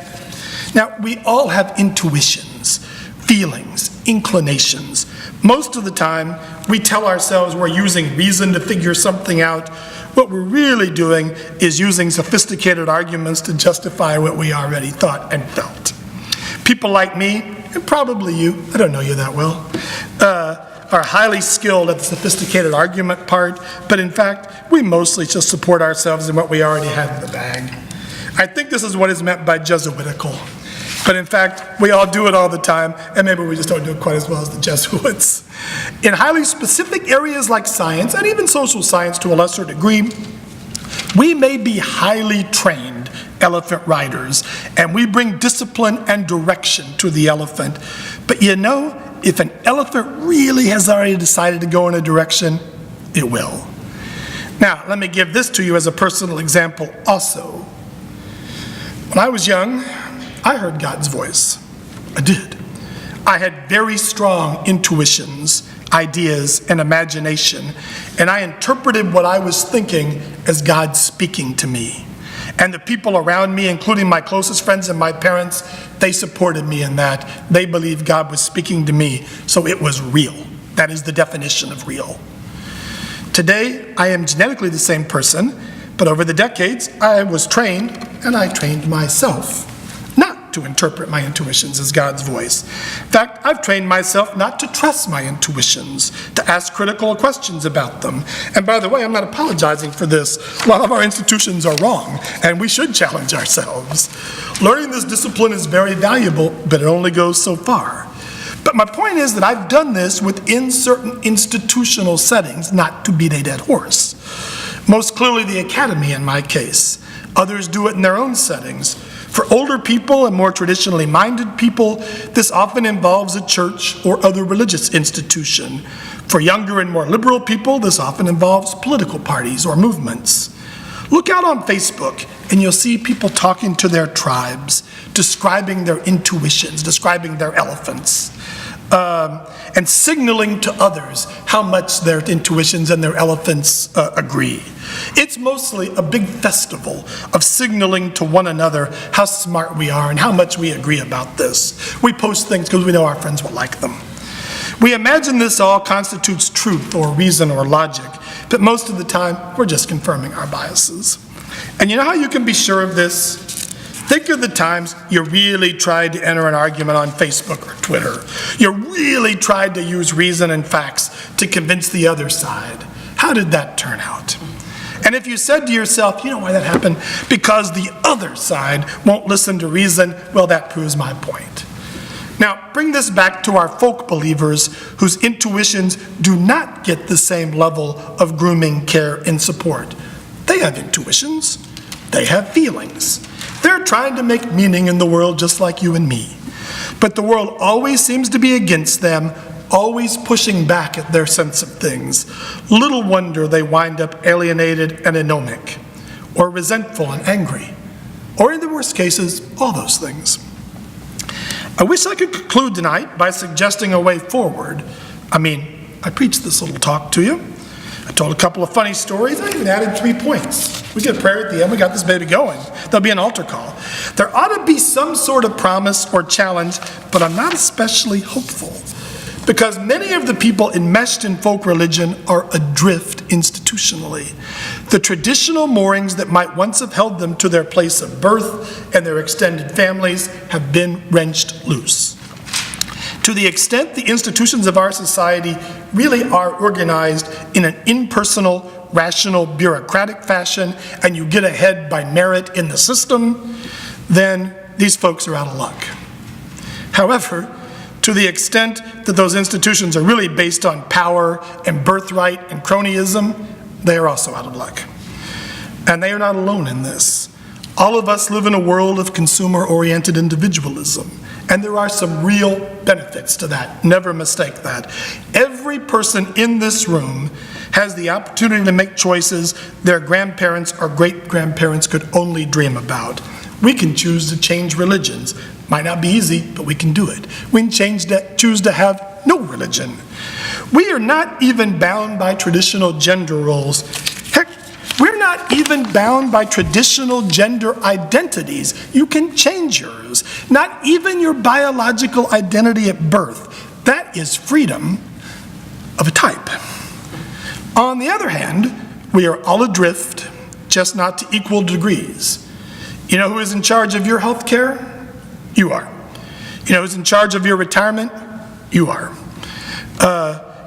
Now, we all have intuitions, feelings, inclinations. Most of the time, we tell ourselves we're using reason to figure something out. What we're really doing is using sophisticated arguments to justify what we already thought and felt. People like me, and probably you, I don't know you that well, are highly skilled at the sophisticated argument part, but in fact, we mostly just support ourselves in what we already have in the bag. I think this is what is meant by Jesuitical. But in fact, we all do it all the time, and maybe we just don't do it quite as well as the Jesuits. In highly specific areas like science, and even social science to a lesser degree, we may be highly trained elephant riders, and we bring discipline and direction to the elephant. But you know, if an elephant really has already decided to go in a direction, it will. Now, let me give this to you as a personal example also. When I was young, I heard God's voice. I did. I had very strong intuitions, ideas, and imagination, and I interpreted what I was thinking as God speaking to me. And the people around me, including my closest friends and my parents, they supported me in that. They believed God was speaking to me, so it was real. That is the definition of real. Today, I am genetically the same person, but over the decades, I was trained, and I trained myself not to interpret my intuitions as God's voice. In fact, I've trained myself not to trust my intuitions, to ask critical questions about them. And by the way, I'm not apologizing for this. A lot of our institutions are wrong, and we should challenge ourselves. Learning this discipline is very valuable, but it only goes so far. But my point is that I've done this within certain institutional settings, not to beat a dead horse. Most clearly the academy in my case. Others do it in their own settings. For older people and more traditionally minded people, this often involves a church or other religious institution. For younger and more liberal people, this often involves political parties or movements. Look out on Facebook and you'll see people talking to their tribes, describing their intuitions, describing their elephants, and signaling to others how much their intuitions and their elephants agree. It's mostly a big festival of signaling to one another how smart we are and how much we agree about this. We post things because we know our friends will like them. We imagine this all constitutes truth or reason or logic, but most of the time we're just confirming our biases. And you know how you can be sure of this? Think of the times you really tried to enter an argument on Facebook or Twitter. You really tried to use reason and facts to convince the other side. How did that turn out? And if you said to yourself, you know why that happened? Because the other side won't listen to reason, well, that proves my point. Now, bring this back to our folk believers whose intuitions do not get the same level of grooming, care, and support. They have intuitions. They have feelings. They're trying to make meaning in the world just like you and me. But the world always seems to be against them, always pushing back at their sense of things. Little wonder they wind up alienated and anomic, or resentful and angry, or in the worst cases, all those things. I wish I could conclude tonight by suggesting a way forward. I preached this little talk to you. I told a couple of funny stories. I even added 3 points. We did a prayer at the end. We got this baby going. There'll be an altar call. There ought to be some sort of promise or challenge, but I'm not especially hopeful because many of the people enmeshed in folk religion are adrift institutionally. The traditional moorings that might once have held them to their place of birth and their extended families have been wrenched loose. To the extent the institutions of our society really are organized in an impersonal, rational, bureaucratic fashion, and you get ahead by merit in the system, then these folks are out of luck. However, to the extent that those institutions are really based on power and birthright and cronyism, they are also out of luck. And they are not alone in this. All of us live in a world of consumer-oriented individualism, and there are some real benefits to that. Never mistake that. Every person in this room has the opportunity to make choices their grandparents or great-grandparents could only dream about. We can choose to change religions. Might not be easy, but we can do it. We can choose to have no religion. We are not even bound by traditional gender roles. Heck, we're not even bound by traditional gender identities. You can change yours. Not even your biological identity at birth. That is freedom of a type. On the other hand, we are all adrift, just not to equal degrees. You know who is in charge of your health care? You are. You know who's in charge of your retirement? You are.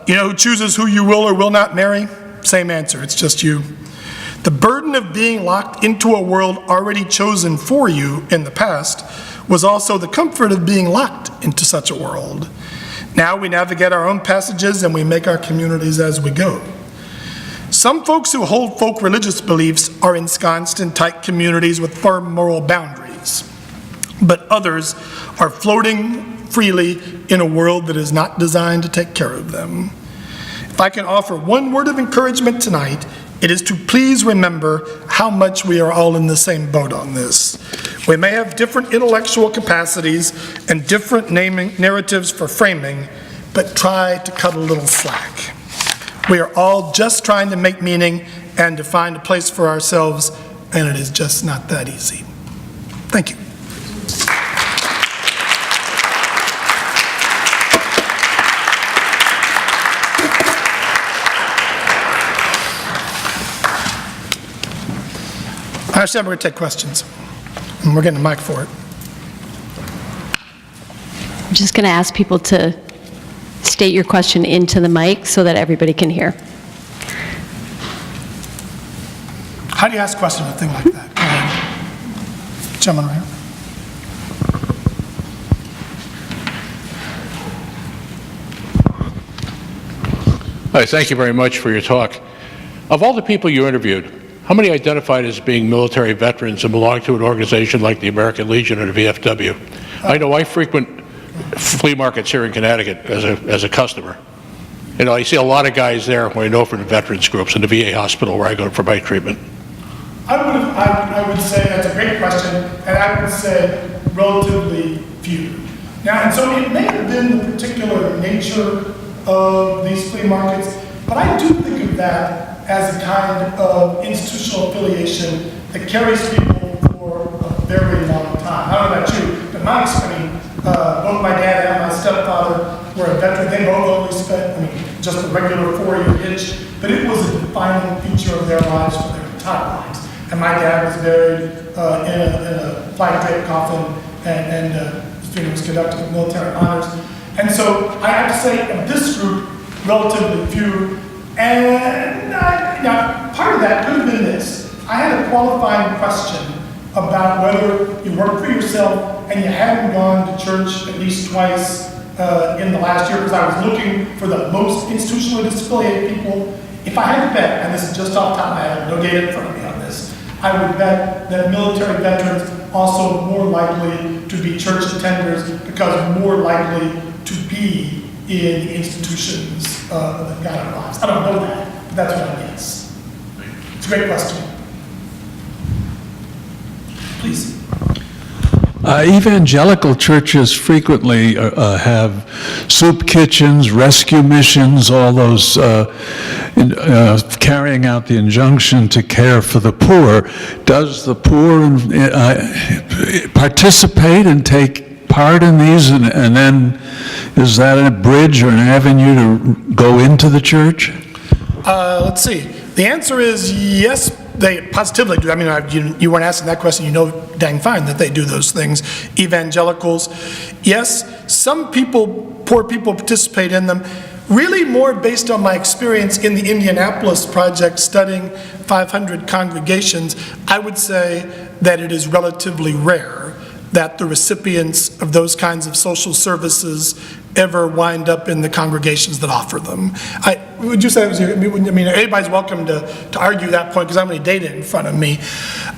You know who chooses who you will or will not marry? Same answer, it's just you. The burden of being locked into a world already chosen for you in the past was also the comfort of being locked into such a world. Now we navigate our own passages and we make our communities as we go. Some folks who hold folk religious beliefs are ensconced in tight communities with firm moral boundaries, but others are floating freely in a world that is not designed to take care of them. If I can offer one word of encouragement tonight, it is to please remember how much we are all in the same boat on this. We may have different intellectual capacities and different narratives for framing, but try to cut a little slack. We are all just trying to make meaning and to find a place for ourselves, and it is just not that easy. Thank you. I said we're going to take questions, and we're getting a mic for it. I'm just going to ask people to state your question into the mic so that everybody can hear. How do you ask a question on a thing like that? Go ahead. Gentleman right here. Hi, thank you very much for your talk. Of all the people you interviewed, how many identified as being military veterans and belong to an organization like the American Legion or the VFW? I know I frequent flea markets here in Connecticut as a customer. You know, I see a lot of guys there who I know from the veterans groups in the VA hospital where I go for my treatment. I would say that's a great question, and I would say relatively few. Now, and so it may have been the particular nature of these flea markets, but I do think of that as a kind of institutional affiliation that carries people for a very long time. I don't know about you, but both my dad and my stepfather were a veteran. They both only spent, just a regular 4-year hitch, but it was a defining feature of their lives for their entire lives. And my dad was buried in a flag draped coffin, and his funeral was conducted with military honors. And so I have to say, of this group, relatively few. And now, part of that could have been this. I had a qualifying question about whether you worked for yourself and you hadn't gone to church at least twice in the last year, because I was looking for the most institutionally disaffiliated people. If I had to bet, and this is just off the top of my head, no data in front of me on this, I would bet that military veterans also more likely to be church attenders because more likely to be in institutions that guide our lives. I don't know that, but that's what I guess. It's a great question. Please. Evangelical churches frequently have soup kitchens, rescue missions, all those carrying out the injunction to care for the poor. Does the poor participate and take part in these, and then is that a bridge or an avenue to go into the church? Let's see. The answer is yes, they positively do. You weren't asking that question. You know dang fine that they do those things. Evangelicals, yes, some people, poor people, participate in them. Really more based on my experience in the Indianapolis project studying 500 congregations, I would say that it is relatively rare that the recipients of those kinds of social services ever wind up in the congregations that offer them. Would you say it was, I mean, everybody's welcome to argue that point because I have any data in front of me.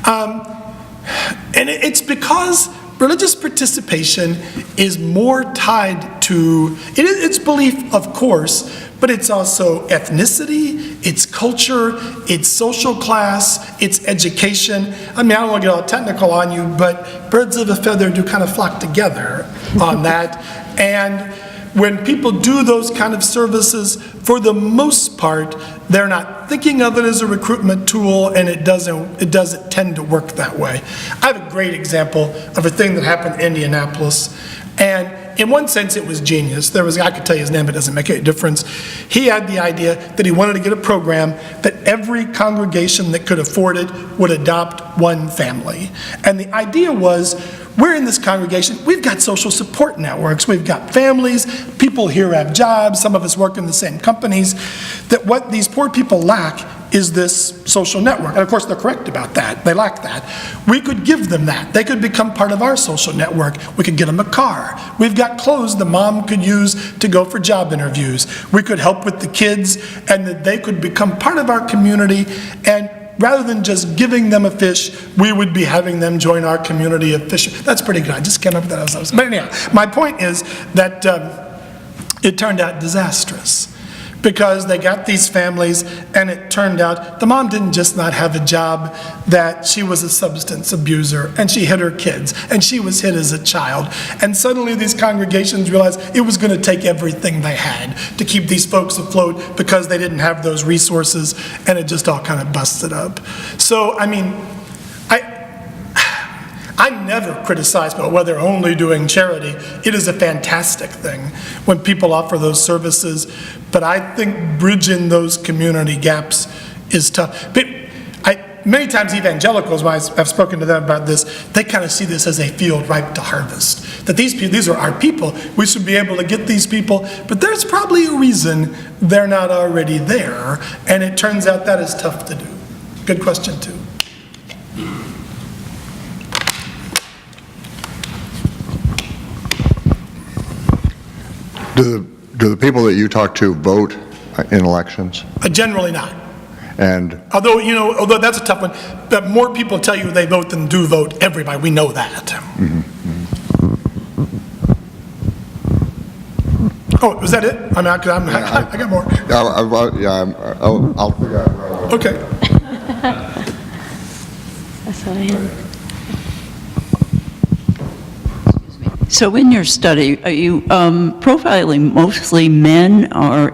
And it's because religious participation is more tied to, it's belief, of course, but it's also ethnicity, it's culture, it's social class, it's education. I mean, I don't want to get all technical on you, but birds of a feather do kind of flock together on that. And when people do those kind of services, for the most part, they're not thinking of it as a recruitment tool, and it doesn't tend to work that way. I have a great example of a thing that happened in Indianapolis, and in one sense it was genius. There was, I could tell you his name, it doesn't make any difference. He had the idea that he wanted to get a program that every congregation that could afford it would adopt one family. And the idea was, we're in this congregation, we've got social support networks, we've got families, people here have jobs, some of us work in the same companies, that what these poor people lack is this social network. And of course, they're correct about that. They lack that. We could give them that. They could become part of our social network. We could get them a car. We've got clothes the mom could use to go for job interviews. We could help with the kids, and that they could become part of our community. And rather than just giving them a fish, we would be having them join our community of fishing. That's pretty good. I just came up with that. But anyhow, my point is that it turned out disastrous, because they got these families, and it turned out the mom didn't just not have a job, that she was a substance abuser, and she hit her kids, and she was hit as a child. And suddenly these congregations realized it was going to take everything they had to keep these folks afloat, because they didn't have those resources, and it just all kind of busted up. So, I mean, I never criticize people whether they're only doing charity. It is a fantastic thing when people offer those services, but I think bridging those community gaps is tough. But many times evangelicals, when I've spoken to them about this, they kind of see this as a field ripe to harvest. That these are our people. We should be able to get these people, but there's probably a reason they're not already there, and it turns out that is tough to do. Good question, too. Do the people that you talk to vote in elections? Generally not. And Although that's a tough one, but more people tell you they vote than do vote. Everybody, we know that. Mm-hmm. Oh, was that it? I mean, I got more. I'll figure out. Okay. That's what I had. So in your study, are you profiling mostly men, or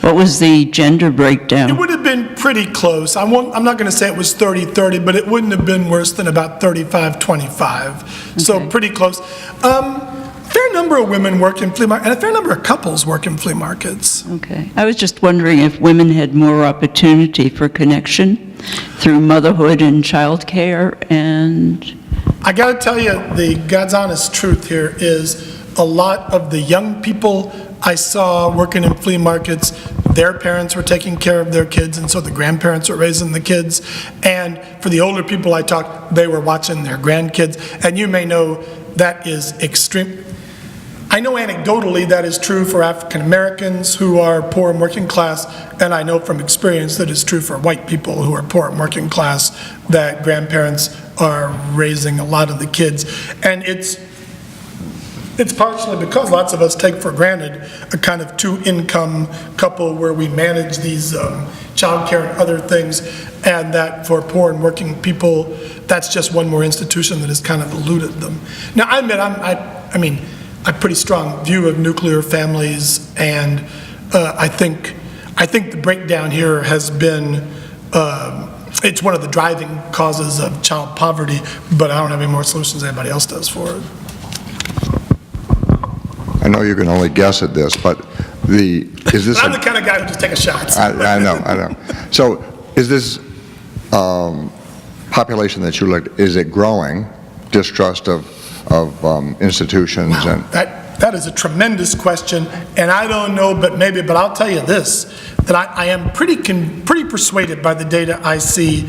what was the gender breakdown? It would have been pretty close. I'm not going to say it was 30-30, but it wouldn't have been worse than about 35-25. Okay. So pretty close. Fair number of women work in flea markets, and a fair number of couples work in flea markets. Okay. I was just wondering if women had more opportunity for connection through motherhood and childcare, and I got to tell you, the God's honest truth here is a lot of the young people I saw working in flea markets, their parents were taking care of their kids, and so the grandparents were raising the kids. And for the older people I talked, they were watching their grandkids. And you may know that is extreme. I know anecdotally that is true for African Americans who are poor and working class, and I know from experience that it's true for white people who are poor and working class, that grandparents are raising a lot of the kids. And it's partially because lots of us take for granted a kind of two-income couple where we manage these child care and other things, and that for poor and working people, that's just one more institution that has kind of eluded them. Now, I admit, I mean, a pretty strong view of nuclear families, and I think the breakdown here has been, it's one of the driving causes of child poverty, but I don't have any more solutions than anybody else does for it. I know you can only guess at this, but is this? I'm the kind of guy who just takes shots. I know. So is this population that you looked, is it growing? Distrust of institutions? Wow, and That is a tremendous question, and I don't know, but I'll tell you this, that I am pretty persuaded by the data I see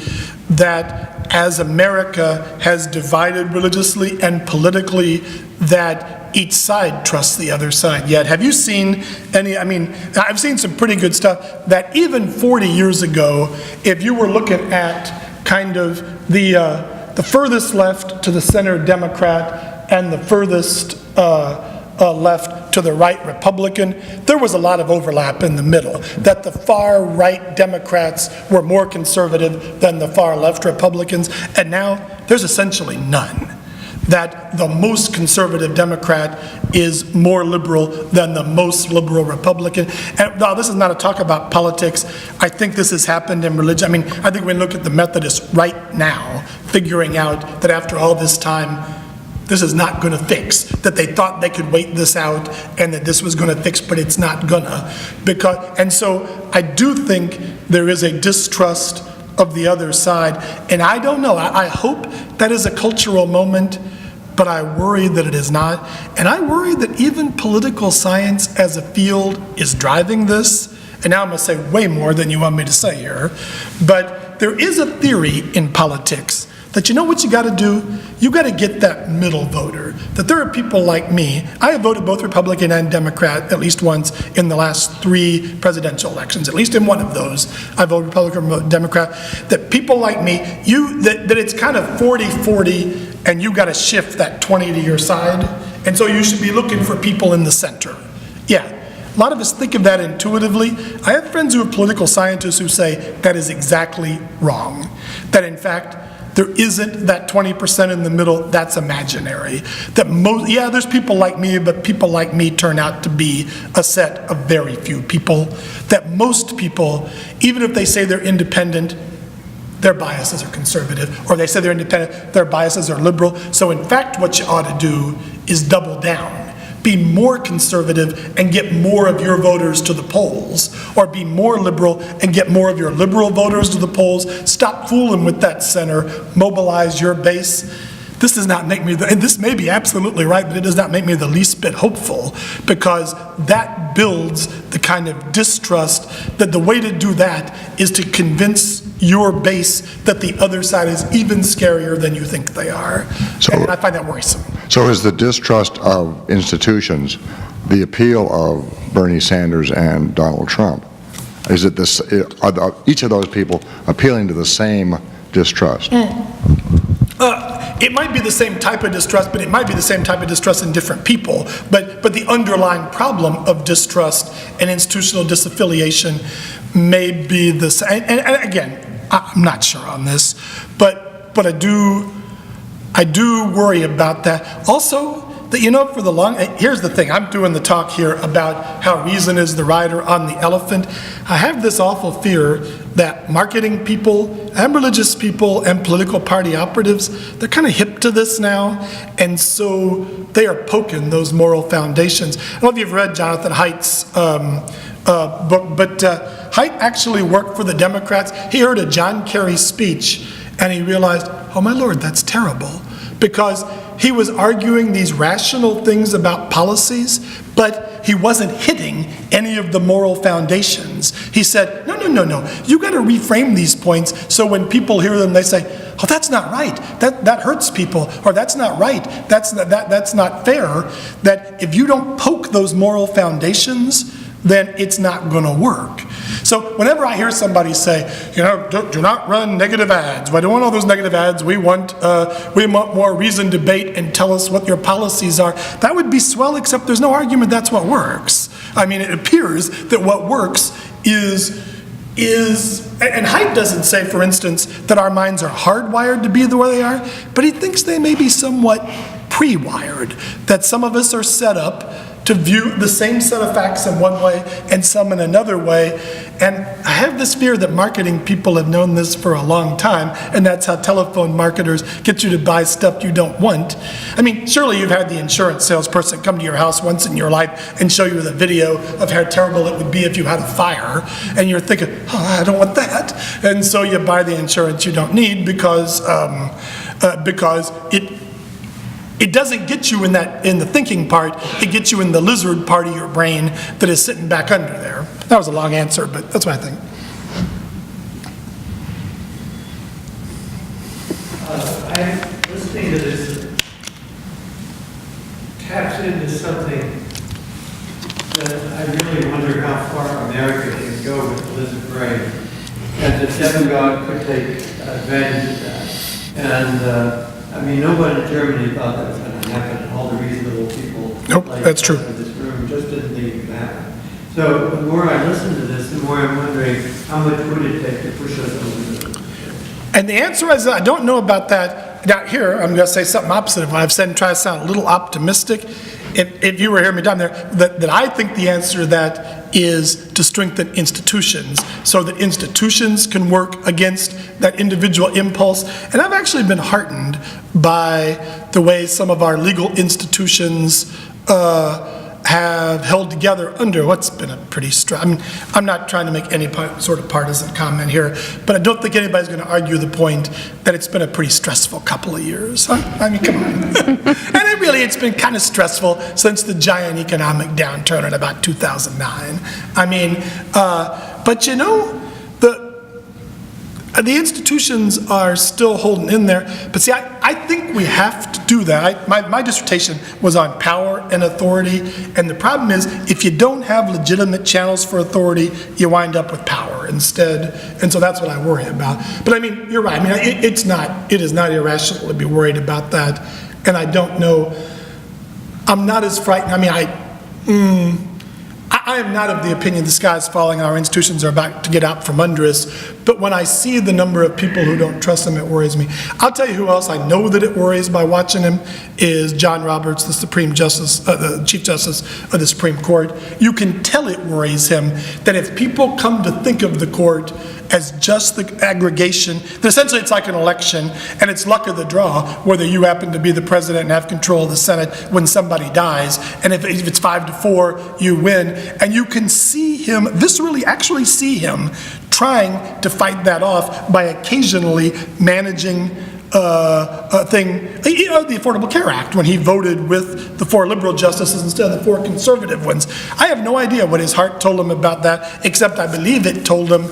that as America has divided religiously and politically, that each side trusts the other side. Yet, have you seen any, I've seen some pretty good stuff, that even 40 years ago, if you were looking at kind of the furthest left to the center Democrat and the furthest left to the right Republican, there was a lot of overlap in the middle, that the far right Democrats were more conservative than the far left Republicans, and now there's essentially none. That the most conservative Democrat is more liberal than the most liberal Republican. And now, this is not a talk about politics. I think this has happened in religion. I think we look at the Methodists right now, figuring out that after all this time, this is not going to fix, that they thought they could wait this out and that this was going to fix, but it's not gonna. And so I do think there is a distrust of the other side, and I don't know, I hope that is a cultural moment, but I worry that it is not. And I worry that even political science as a field is driving this, and now I'm going to say way more than you want me to say here, but there is a theory in politics that you know what you got to do? You got to get that middle voter. That there are people like me. I have voted both Republican and Democrat at least once in the last 3 presidential elections. At least in one of those, I voted Republican or Democrat. That people like me, that it's kind of 40-40, and you got to shift that 20 to your side. And so you should be looking for people in the center. Yeah. A lot of us think of that intuitively. I have friends who are political scientists who say that is exactly wrong. That in fact, there isn't that 20% in the middle, that's imaginary. That there's people like me, but people like me turn out to be a set of very few people. That most people, even if they say they're independent, their biases are conservative, or they say they're independent, their biases are liberal. So in fact, what you ought to do is double down. Be more conservative and get more of your voters to the polls, or be more liberal and get more of your liberal voters to the polls. Stop fooling with that center, mobilize your base. This does not make me, and this may be absolutely right, but it does not make me the least bit hopeful, because that builds the kind of distrust that the way to do that is to convince your base that the other side is even scarier than you think they are. And I find that worrisome. So is the distrust of institutions the appeal of Bernie Sanders and Donald Trump? Is it this? Are each of those people appealing to the same distrust? It might be the same type of distrust, but it might be the same type of distrust in different people. But the underlying problem of distrust and institutional disaffiliation may be the same. And again, I'm not sure on this, but I do worry about that. Also, that for the long, here's the thing, I'm doing the talk here about how reason is the rider on the elephant. I have this awful fear that marketing people and religious people and political party operatives, they're kind of hip to this now, and so they are poking those moral foundations. I don't know if you've read Jonathan Haidt's book, but Haidt actually worked for the Democrats. He heard a John Kerry speech, and he realized, oh my Lord, that's terrible, because he was arguing these rational things about policies, but he wasn't hitting any of the moral foundations. He said, no, you got to reframe these points so when people hear them, they say, oh, that's not right, that hurts people, or that's not right, that's not fair. That if you don't poke those moral foundations, then it's not going to work. So whenever I hear somebody say, do not run negative ads. We don't want all those negative ads. We want more reasoned debate and tell us what your policies are. That would be swell, except there's no argument that's what works. It appears that what works is, and Haidt doesn't say, for instance, that our minds are hardwired to be the way they are, but he thinks they may be somewhat pre-wired, that some of us are set up to view the same set of facts in one way and some in another way. And I have this fear that marketing people have known this for a long time, and that's how telephone marketers get you to buy stuff you don't want. Surely you've had the insurance salesperson come to your house once in your life and show you the video of how terrible it would be if you had a fire, and you're thinking, oh, I don't want that. And so you buy the insurance you don't need because it doesn't get you in the thinking part, it gets you in the lizard part of your brain that is sitting back under there. That was a long answer, but that's what I think. I'm listening to this, taps into something that I really wonder how far America can go with the lizard brain, and the demagogue could take advantage of that. And I mean, nobody in Germany thought that was going to happen. All the reasonable people, Nope, like that's true. in this room, just didn't think it could happen. So the more I listen to this, the more I'm wondering how much would it take to push us over the. And the answer is, I don't know about that. Now here, I'm going to say something opposite of what I've said and try to sound a little optimistic. If you were hearing me down there, that I think the answer to that is to strengthen institutions so that institutions can work against that individual impulse. And I've actually been heartened by the way some of our legal institutions have held together under what's been a pretty I mean, I'm not trying to make any sort of partisan comment here, but I don't think anybody's going to argue the point that it's been a pretty stressful couple of years. Huh? I mean, come on. And it's been kind of stressful since the giant economic downturn in about 2009. I mean, but you know, the institutions are still holding in there. But see, I think we have to do that. My dissertation was on power and authority. And the problem is, if you don't have legitimate channels for authority, you wind up with power instead. And so that's what I worry about. But I mean, you're right. I mean, it is not irrational to be worried about that. And I don't know, I'm not as frightened. I mean, I am not of the opinion the sky is falling and our institutions are about to get out from under us, but when I see the number of people who don't trust them, it worries me. I'll tell you who else I know that it worries by watching him is John Roberts, the Supreme Justice, the Chief Justice of the Supreme Court. You can tell it worries him that if people come to think of the court as just the aggregation, that essentially it's like an election and it's luck of the draw whether you happen to be the president and have control of the Senate when somebody dies, and if it's 5-4, you win. And you can see him, viscerally actually see him trying to fight that off by occasionally managing a thing, the Affordable Care Act, when he voted with the 4 liberal justices instead of the 4 conservative ones. I have no idea what his heart told him about that, except I believe it told him,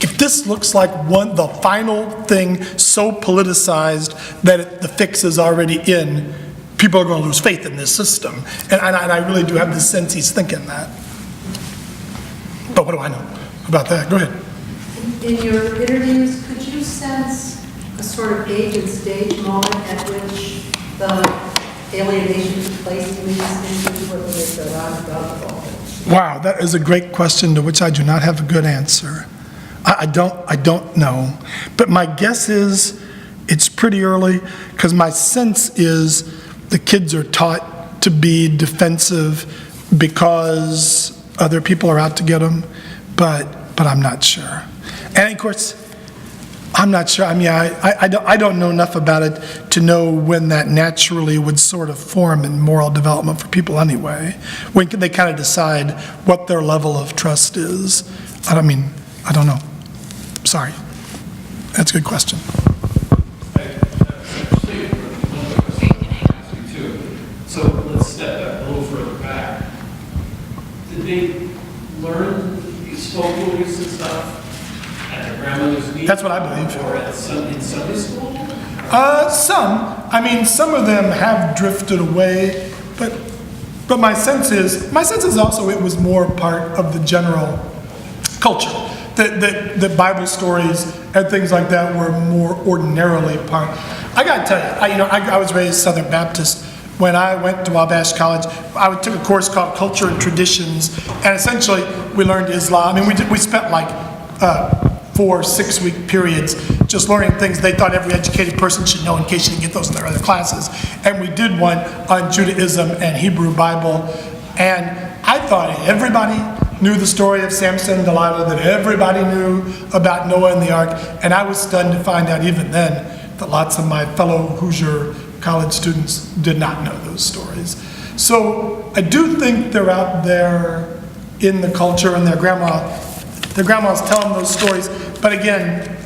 if this looks like the final thing so politicized that the fix is already in, people are going to lose faith in this system. And I really do have the sense he's thinking that. But what do I know about that? Go ahead. In your interviews, could you sense a sort of age and stage moment at which the alienation took place in these instances where there's a lot of alcohol? Wow, that is a great question to which I do not have a good answer. I don't know. But my guess is it's pretty early, because my sense is the kids are taught to be defensive because other people are out to get them, but I'm not sure. And of course, I'm not sure. I mean, I don't know enough about it to know when that naturally would sort of form in moral development for people anyway, when they kind of decide what their level of trust is. I don't know. Sorry. That's a good question. So let's step back a little further back. Did they learn these folk movies and stuff at their grandmother's knee? That's what I believe. Or in Sunday school? Some. I mean, some of them have drifted away, but my sense is also it was more part of the general culture. That Bible stories and things like that were more ordinarily part. I got to tell you, I was raised Southern Baptist. When I went to Wabash College, I took a course called Culture and Traditions, and essentially we learned Islam. I mean, we spent like 4 6-week periods just learning things they thought every educated person should know in case you didn't get those in their other classes. And we did one on Judaism and Hebrew Bible, and I thought everybody knew the story of Samson and Delilah, that everybody knew about Noah and the ark, and I was stunned to find out even then that lots of my fellow Hoosier college students did not know those stories. So I do think they're out there in the culture, and their grandmas tell them those stories. But again,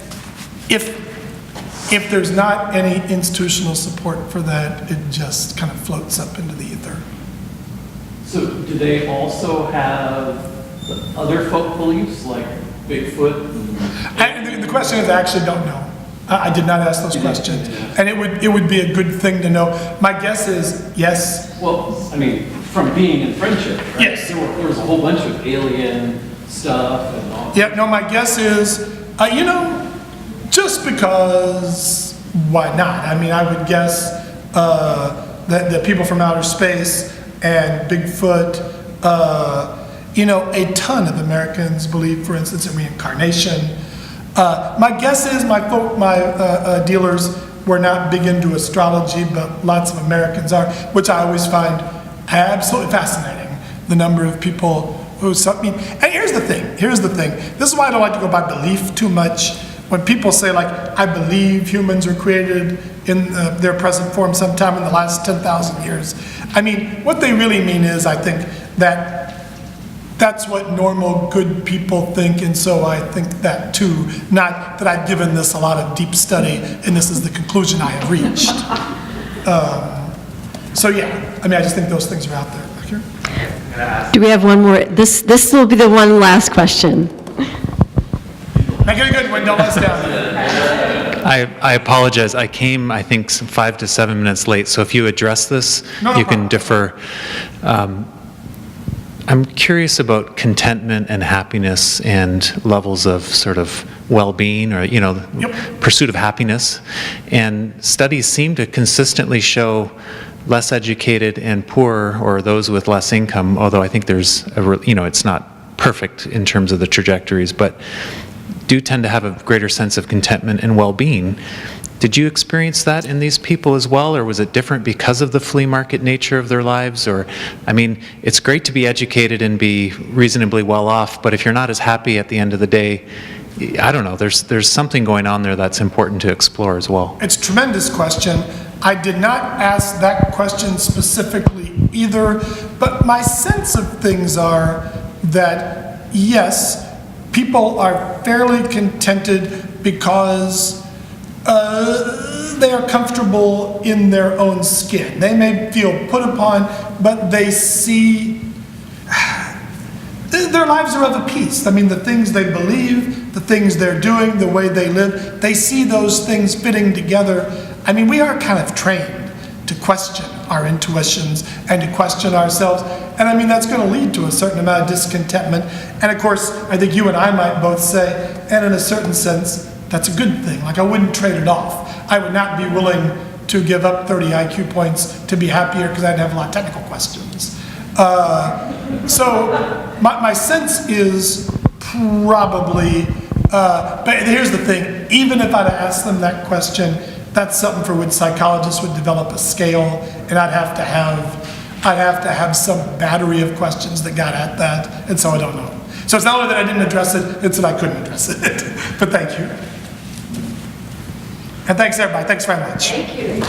if If there's not any institutional support for that, it just kind of floats up into the ether. So do they also have other folk beliefs like Bigfoot? The question is, I actually don't know. I did not ask those questions. And it would be a good thing to know. My guess is yes. Well, I mean, from being in friendship, right? Yes. There was a whole bunch of alien stuff and all. Yeah, no, my guess is, just because, why not? I mean, I would guess that people from outer space and Bigfoot, a ton of Americans believe, for instance, in reincarnation. My guess is my dealers were not big into astrology, but lots of Americans are, which I always find absolutely fascinating, the number of people who, and here's the thing, this is why I don't like to go by belief too much. When people say, like, I believe humans were created in their present form sometime in the last 10,000 years, I mean, what they really mean is, I think, that's what normal, good people think, and so I think that too. Not that I've given this a lot of deep study, and this is the conclusion I have reached. So yeah, I mean, I just think those things are out there. Here. Do we have one more? This will be the one last question. Make it a good one, don't let us down. I apologize. I came, I think, 5 to 7 minutes late, so if you address this, No you can problem. defer. I'm curious about contentment and happiness and levels of sort of well-being or, pursuit of happiness. And studies seem to consistently show less educated and poorer, or those with less income, although I think there's, it's not perfect in terms of the trajectories, but do tend to have a greater sense of contentment and well-being. Did you experience that in these people as well, or was it different because of the flea market nature of their lives? Or, I mean, it's great to be educated and be reasonably well off, but if you're not as happy at the end of the day, I don't know, there's something going on there that's important to explore as well. It's a tremendous question. I did not ask that question specifically either, but my sense of things are that, yes, people are fairly contented because they are comfortable in their own skin. They may feel put upon, but they see their lives are of a piece. I mean, the things they believe, the things they're doing, the way they live, they see those things fitting together. I mean, we are kind of trained to question our intuitions and to question ourselves. And I mean, that's going to lead to a certain amount of discontentment. And of course, I think you and I might both say, and in a certain sense, that's a good thing. Like, I wouldn't trade it off. I would not be willing to give up 30 IQ points to be happier because I'd have a lot of technical questions. So my sense is probably, but here's the thing, even if I'd asked them that question, that's something for which psychologists would develop a scale, and I'd have to have some battery of questions that got at that, and so I don't know. So it's not only that I didn't address it, it's that I couldn't address it. But thank you. And thanks everybody, thanks very much. Thank you.